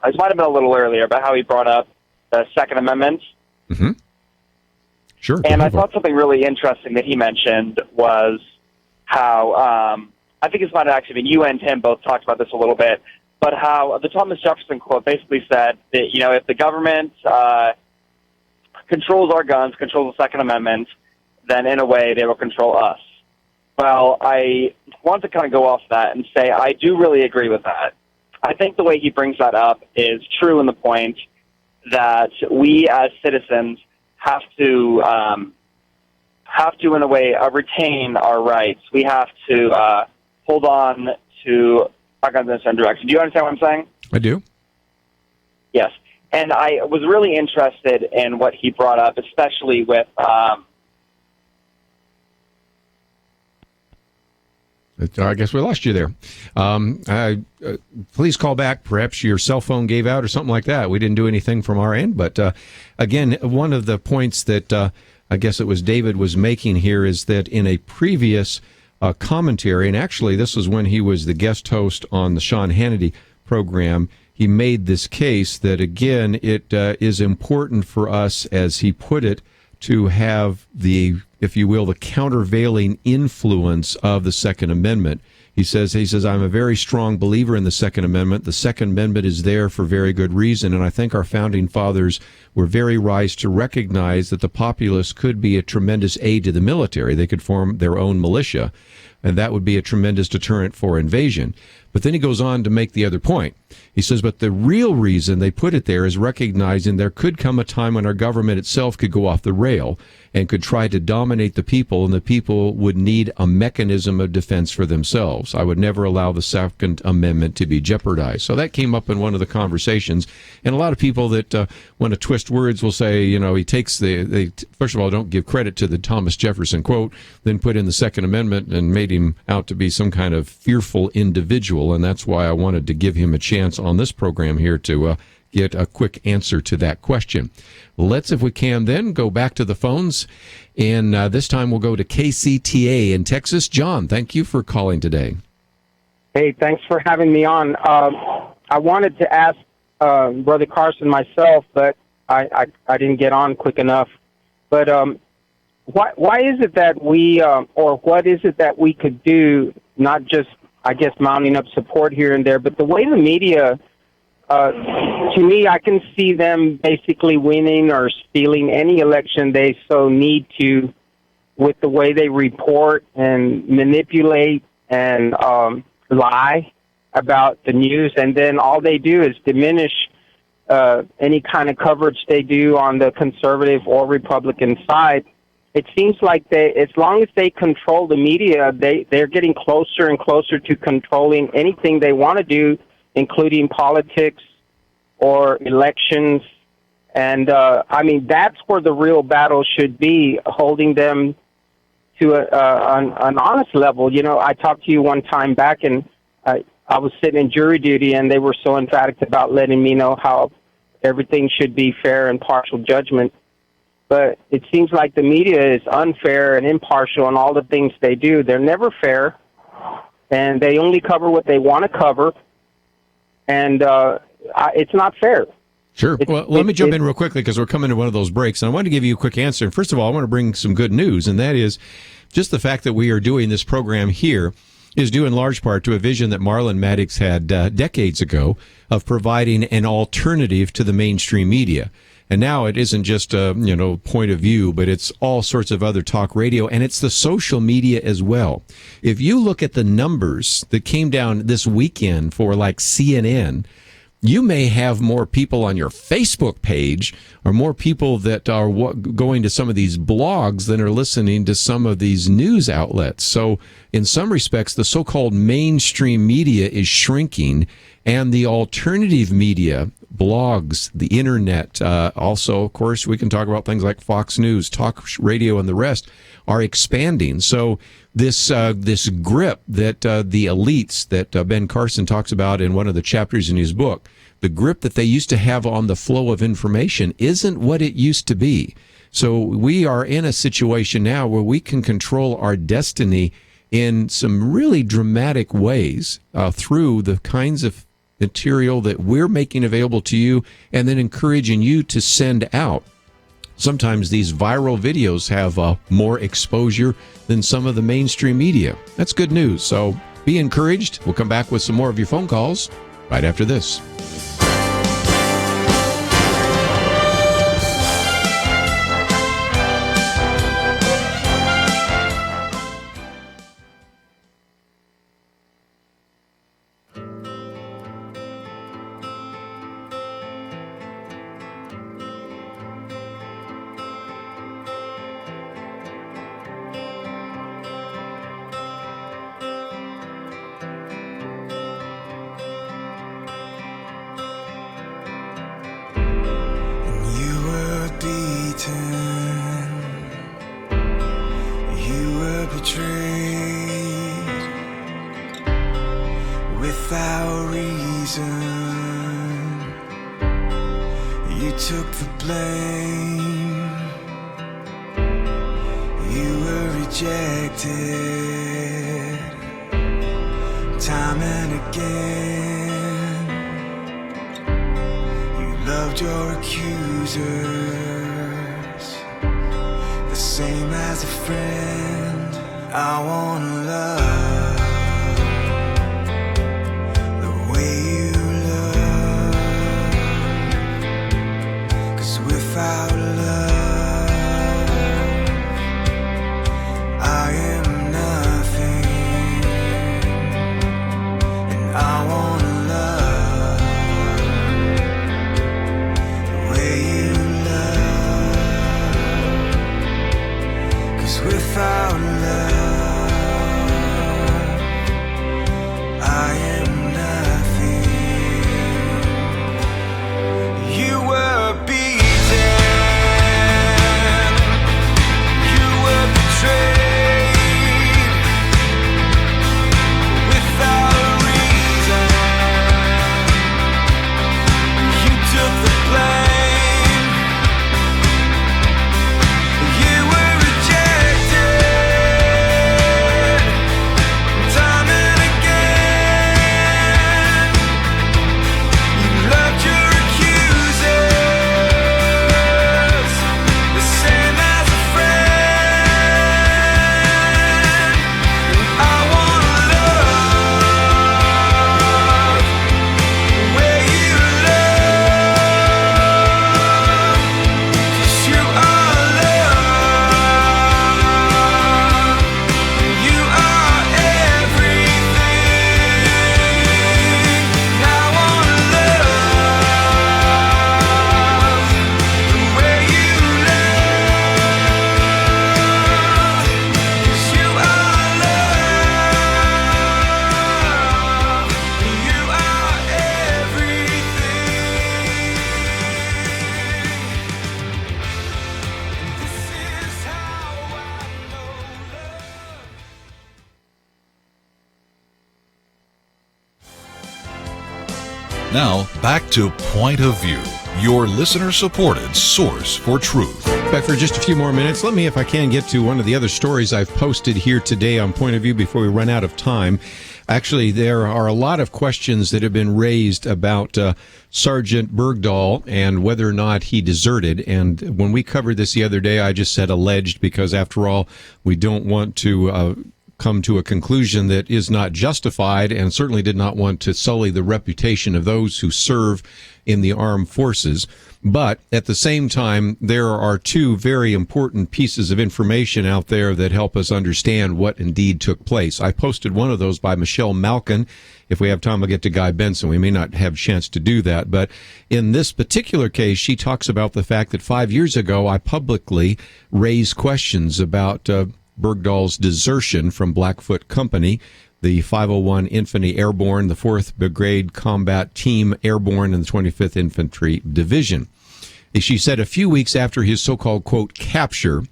this might have been a little earlier, but how he brought up the Second Amendment. Mm-hmm. Sure. And I thought something really interesting that he mentioned was how, I think this might have actually been you and Tim both talked about this a little bit, but how the Thomas Jefferson quote basically said that, if the government controls our guns, controls the Second Amendment, then in a way they will control us. Well, I want to kind of go off that and say I do really agree with that. I think the way he brings that up is true in the point that we as citizens have to in a way retain our rights. We have to hold on to our guns in a certain direction. Do you understand what I'm saying? I do. Yes. And I was really interested in what he brought up, especially with I guess we lost you there. Please call back. Perhaps your cell phone gave out or something like that. We didn't do anything from our end. But again, one of the points that I guess it was David was making here is that in a previous commentary, and actually this was when he was the guest host on the Sean Hannity program, he made this case that, again, it is important for us, as he put it, to have the, if you will, the countervailing influence of the Second Amendment. He says, I'm a very strong believer in the Second Amendment. The Second Amendment is there for very good reason, and I think our founding fathers were very wise to recognize that the populace could be a tremendous aid to the military. They could form their own militia, and that would be a tremendous deterrent for invasion. But then he goes on to make the other point. He says, but the real reason they put it there is recognizing there could come a time when our government itself could go off the rail and could try to dominate the people, and the people would need a mechanism of defense for themselves. I would never allow the Second Amendment to be jeopardized. So that came up in one of the conversations. And a lot of people that want to twist words will say, he takes they first of all, don't give credit to the Thomas Jefferson quote, then put in the Second Amendment and made him out to be some kind of fearful individual. And that's why I wanted to give him a chance on this program here to get a quick answer to that question. Let's, if we can, then go back to the phones. And this time we'll go to KCTA in Texas. John, thank you for calling today. Hey, thanks for having me on. I wanted to ask Brother Carson myself, but I didn't get on quick enough. But why is it that we, or what is it that we could do, not just, I guess, mounting up support here and there, but the way the media, to me, I can see them basically winning or stealing any election they so need to, with the way they report and manipulate and lie about the news, and then all they do is diminish any kind of coverage they do on the conservative or Republican side. It seems like as long as they control the media, they're getting closer and closer to controlling anything they want to do, including politics or elections. And, that's where the real battle should be, holding them to an honest level. I talked to you one time back, and I was sitting in jury duty, and they were so emphatic about letting me know how everything should be fair and partial judgment. But it seems like the media is unfair and impartial in all the things they do. They're never fair, and they only cover what they want to cover, and it's not fair. Sure. Well, let me jump in real quickly because we're coming to one of those breaks, and I want to give you a quick answer. And first of all, I want to bring some good news, and that is just the fact that we are doing this program here is due in large part to a vision that Marlon Maddox had decades ago of providing an alternative to the mainstream media. And now it isn't just a, point of view, but it's all sorts of other talk radio, and it's the social media as well. If you look at the numbers that came down this weekend for like CNN, you may have more people on your Facebook page or more people that are going to some of these blogs than are listening to some of these news outlets. So in some respects, the so-called mainstream media is shrinking, and the alternative media, blogs, the internet. Also, of course, we can talk about things like Fox News, talk radio, and the rest are expanding. So this grip that the elites that Ben Carson talks about in one of the chapters in his book, the grip that they used to have on the flow of information isn't what it used to be. So we are in a situation now where we can control our destiny in some really dramatic ways through the kinds of material that we're making available to you and then encouraging you to send out. Sometimes these viral videos have more exposure than some of the mainstream media. That's good news. So be encouraged. We'll come back with some more of your phone calls right after this. Now, back to Point of View, your listener-supported source for truth. Back for just a few more minutes. Let me, if I can, get to one of the other stories I've posted here today on Point of View before we run out of time. Actually, there are a lot of questions that have been raised about Sergeant Bergdahl and whether or not he deserted. And when we covered this the other day, I just said alleged because, after all, we don't want to come to a conclusion that is not justified, and certainly did not want to sully the reputation of those who serve in the armed forces. But at the same time, there are two very important pieces of information out there that help us understand what indeed took place. I posted one of those by Michelle Malkin. If we have time, I'll get to Guy Benson. We may not have a chance to do that. But in this particular case, she talks about the fact that 5 years ago, I publicly raised questions about Bergdahl's desertion from Blackfoot Company. the 501 Infantry Airborne, the 4th Brigade Combat Team Airborne, and the 25th Infantry Division. She said a few weeks after his so-called, quote, capture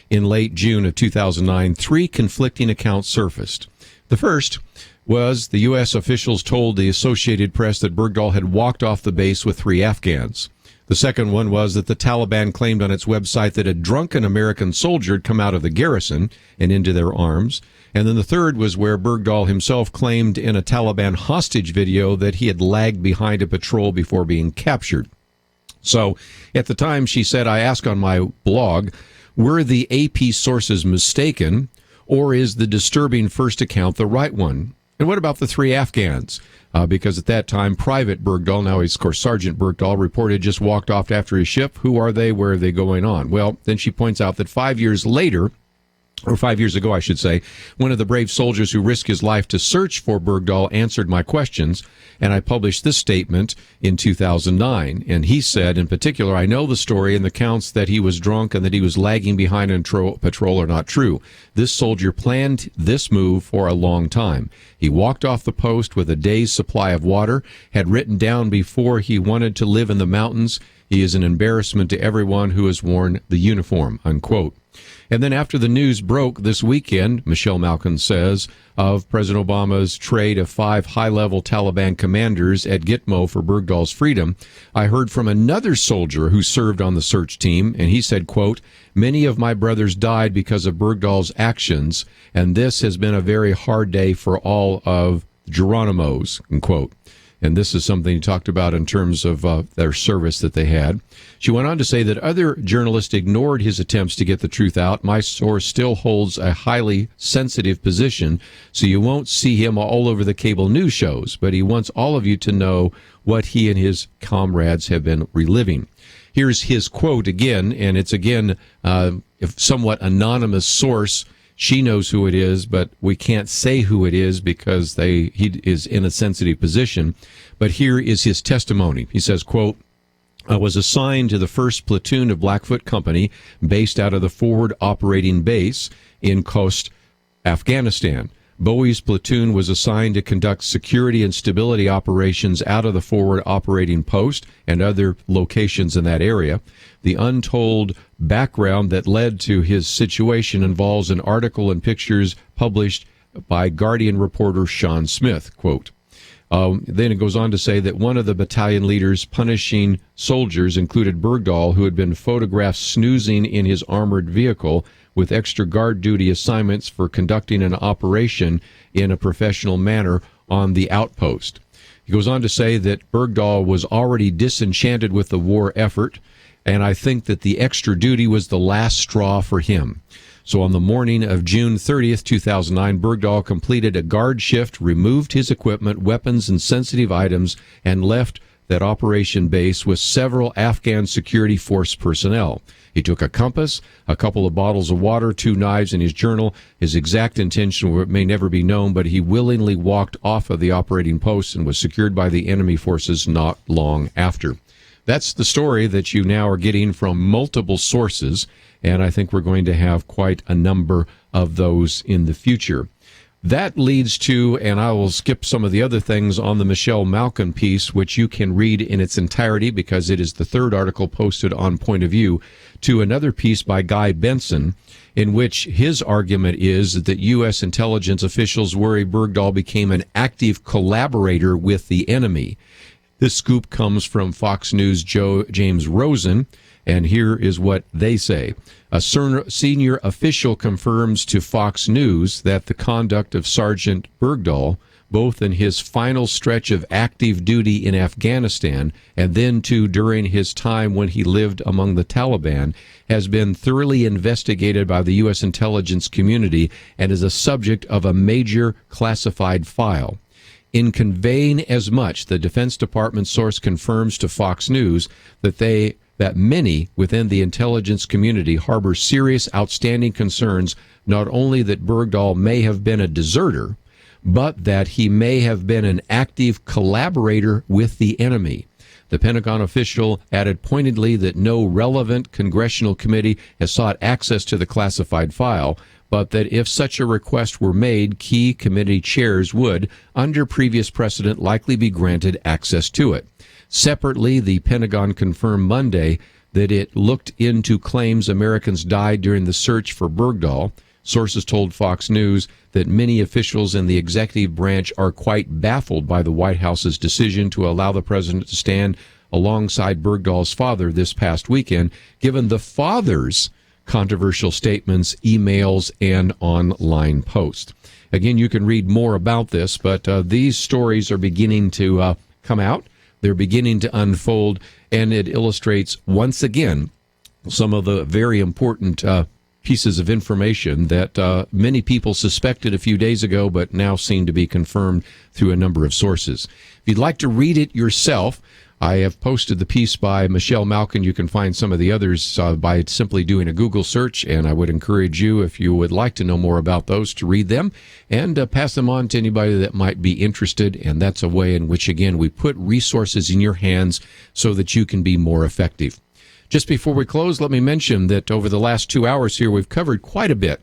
in late June of 2009, 3 conflicting accounts surfaced. The first was the U.S. officials told the Associated Press that Bergdahl had walked off the base with 3 Afghans. The second one was that the Taliban claimed on its website that a drunken American soldier had come out of the garrison and into their arms. And then the third was where Bergdahl himself claimed in a Taliban hostage video that he had lagged behind a patrol before being captured. So at the time, she said, I asked on my blog, were the AP sources mistaken, or is the disturbing first account the right one? And what about the 3 Afghans? Because at that time, Private Bergdahl, now he's, of course, Sergeant Bergdahl, reported just walked off after his ship. Who are they? Where are they going on? Well, then she points out that 5 years later, or 5 years ago, I should say, one of the brave soldiers who risked his life to search for Bergdahl answered my questions, and I published this statement in 2009. And he said, in particular, I know the story and the counts that he was drunk and that he was lagging behind on patrol are not true. This soldier planned this move for a long time. He walked off the post with a day's supply of water, had written down before he wanted to live in the mountains, he is an embarrassment to everyone who has worn the uniform, unquote. And then after the news broke this weekend, Michelle Malkin says, of President Obama's trade of 5 high-level Taliban commanders at Gitmo for Bergdahl's freedom, I heard from another soldier who served on the search team, and he said, quote, many of my brothers died because of Bergdahl's actions, and this has been a very hard day for all of Geronimos, unquote. And this is something he talked about in terms of their service that they had. She went on to say that other journalists ignored his attempts to get the truth out. My source still holds a highly sensitive position, so you won't see him all over the cable news shows, but he wants all of you to know what he and his comrades have been reliving. Here's his quote again, and it's again a somewhat anonymous source. She knows who it is, but we can't say who it is because he is in a sensitive position. But here is his testimony. He says, quote, I was assigned to the 1st Platoon of Blackfoot Company based out of the Forward Operating Base in Khost, Afghanistan. Bowie's platoon was assigned to conduct security and stability operations out of the Forward Operating Post and other locations in that area. The untold background that led to his situation involves an article and pictures published by Guardian reporter Sean Smith, quote. Then it goes on to say that one of the battalion leaders punishing soldiers included Bergdahl, who had been photographed snoozing in his armored vehicle with extra guard duty assignments for conducting an operation in a professional manner on the outpost. He goes on to say that Bergdahl was already disenchanted with the war effort, and I think that the extra duty was the last straw for him. So on the morning of June 30th, 2009, Bergdahl completed a guard shift, removed his equipment, weapons, and sensitive items, and left that operation base with several Afghan security force personnel. He took a compass, a couple of bottles of water, 2 knives, and his journal. His exact intention may never be known, but he willingly walked off of the operating post and was secured by the enemy forces not long after. That's the story that you now are getting from multiple sources, and I think we're going to have quite a number of those in the future. That leads to, and I will skip some of the other things on the Michelle Malkin piece, which you can read in its entirety because it is the 3rd article posted on Point of View, to another piece by Guy Benson, in which his argument is that U.S. intelligence officials worry Bergdahl became an active collaborator with the enemy. This scoop comes from Fox News' James Rosen, and here is what they say. A senior official confirms to Fox News that the conduct of Sergeant Bergdahl, both in his final stretch of active duty in Afghanistan and then too during his time when he lived among the Taliban, has been thoroughly investigated by the U.S. intelligence community and is a subject of a major classified file. In conveying as much, the Defense Department source confirms to Fox News that many within the intelligence community harbor serious, outstanding concerns, not only that Bergdahl may have been a deserter, but that he may have been an active collaborator with the enemy. The Pentagon official added pointedly that no relevant congressional committee has sought access to the classified file, but that if such a request were made, key committee chairs would, under previous precedent, likely be granted access to it. Separately, the Pentagon confirmed Monday that it looked into claims Americans died during the search for Bergdahl. Sources told Fox News that many officials in the executive branch are quite baffled by the White House's decision to allow the president to stand alongside Bergdahl's father this past weekend, given the father's controversial statements, emails, and online posts. Again, you can read more about this, but these stories are beginning to come out. They're beginning to unfold, and it illustrates, once again, some of the very important pieces of information that many people suspected a few days ago, but now seem to be confirmed through a number of sources. If you'd like to read it yourself, I have posted the piece by Michelle Malkin. You can find some of the others by simply doing a Google search, and I would encourage you, if you would like to know more about those, to read them and pass them on to anybody that might be interested. And that's a way in which, again, we put resources in your hands so that you can be more effective. Just before we close, let me mention that over the last 2 hours here, we've covered quite a bit.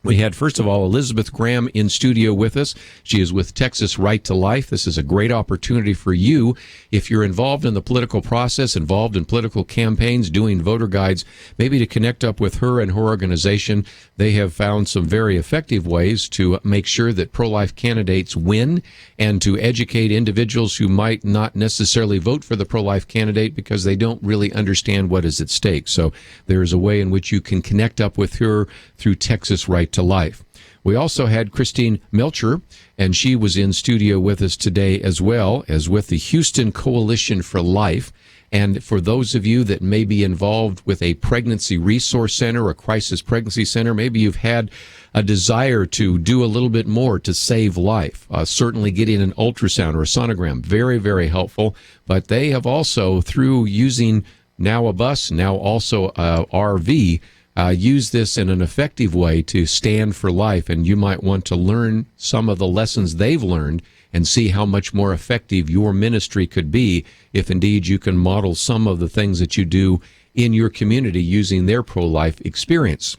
We had, first of all, Elizabeth Graham in studio with us. She is with Texas Right to Life. This is a great opportunity for you, if you're involved in the political process, involved in political campaigns, doing voter guides, maybe to connect up with her and her organization. They have found some very effective ways to make sure that pro-life candidates win and to educate individuals who might not necessarily vote for the pro-life candidate because they don't really understand what is at stake. So there is a way in which you can connect up with her through Texas Right to Life. We also had Christine Melchor, and she was in studio with us today as well as with the Houston Coalition for Life. And for those of you that may be involved with a pregnancy resource center, a crisis pregnancy center, maybe you've had a desire to do a little bit more to save life. Certainly getting an ultrasound or a sonogram, very, very helpful. But they have also, through using now a bus, now also a RV, use this in an effective way to stand for life, and you might want to learn some of the lessons they've learned and see how much more effective your ministry could be if indeed you can model some of the things that you do in your community using their pro-life experience.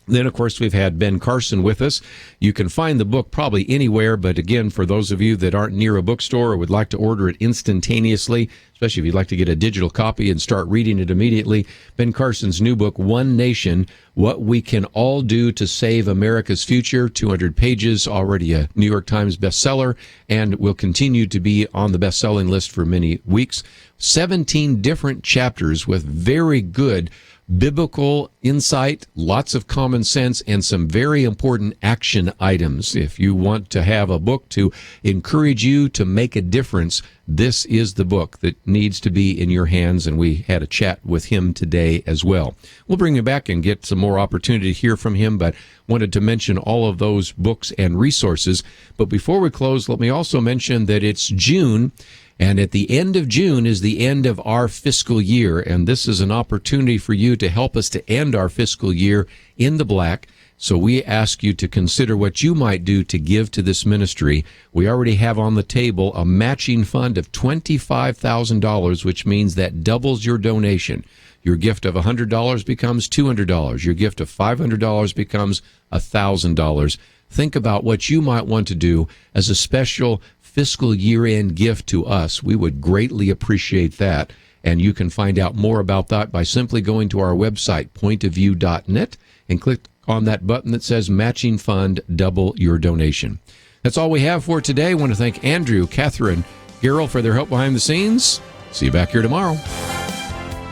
Then, of course, we've had Ben Carson with us. You can find the book probably anywhere, but again, for those of you that aren't near a bookstore or would like to order it instantaneously, especially if you'd like to get a digital copy and start reading it immediately, Ben Carson's new book, One Nation, What We Can All Do to Save America's Future, 200 pages, already a New York Times bestseller, and will continue to be on the best-selling list for many weeks. 17 different chapters with very good biblical insight, lots of common sense, and some very important action items. If you want to have a book to encourage you to make a difference, this is the book that needs to be in your hands, and we had a chat with him today as well. We'll bring you back and get some more opportunity to hear from him, but wanted to mention all of those books and resources. But before we close, let me also mention that it's June, and at the end of June is the end of our fiscal year, and this is an opportunity for you to help us to end our fiscal year in the black. So we ask you to consider what you might do to give to this ministry. We already have on the table a matching fund of $25,000, which means that doubles your donation. Your gift of $100 becomes $200. Your gift of $500 becomes $1,000. Think about what you might want to do as a special fiscal year-end gift to us. We would greatly appreciate that. And you can find out more about that by simply going to our website, pointofview.net, and click on that button that says Matching Fund, Double Your Donation. That's all we have for today. I want to thank Andrew, Catherine, Gerald for their help behind the scenes. See you back here tomorrow.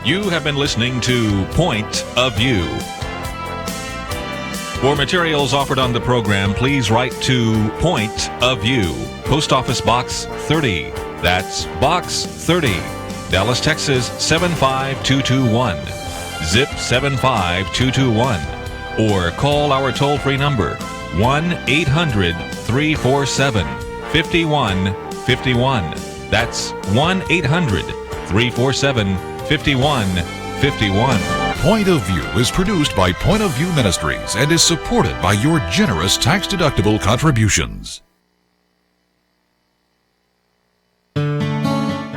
You have been listening to Point of View. For materials offered on the program, please write to Point of View, Post Office Box 30. That's Box 30, Dallas, Texas 75221. Zip 75221. Or call our toll-free number, 1-800-347-5151. That's 1-800-347-5151. Point of View is produced by Point of View Ministries and is supported by your generous tax-deductible contributions.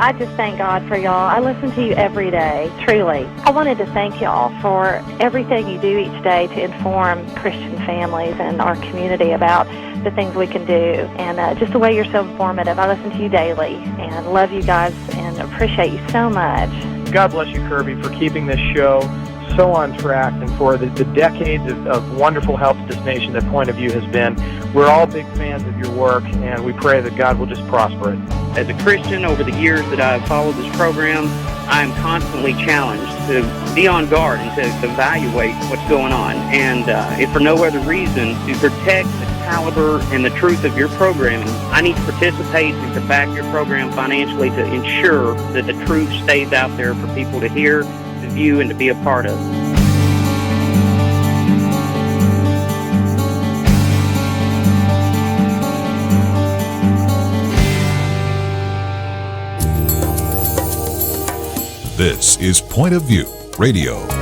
I just thank God for y'all. I listen to you every day, truly. I wanted to thank y'all for everything you do each day to inform Christian families and our community about the things we can do, and just the way you're so informative. I listen to you daily and love you guys and appreciate you so much. God bless you, Kerby, for keeping this show so on track and for the decades of wonderful help to this nation that Point of View has been. We're all big fans of your work, and we pray that God will just prosper it. As a Christian, over the years that I've followed this program, I'm constantly challenged to be on guard and to evaluate what's going on. And if for no other reason, to protect the caliber and the truth of your programming, I need to participate and to back your program financially to ensure that the truth stays out there for people to hear, to view, and to be a part of. This is Point of View Radio.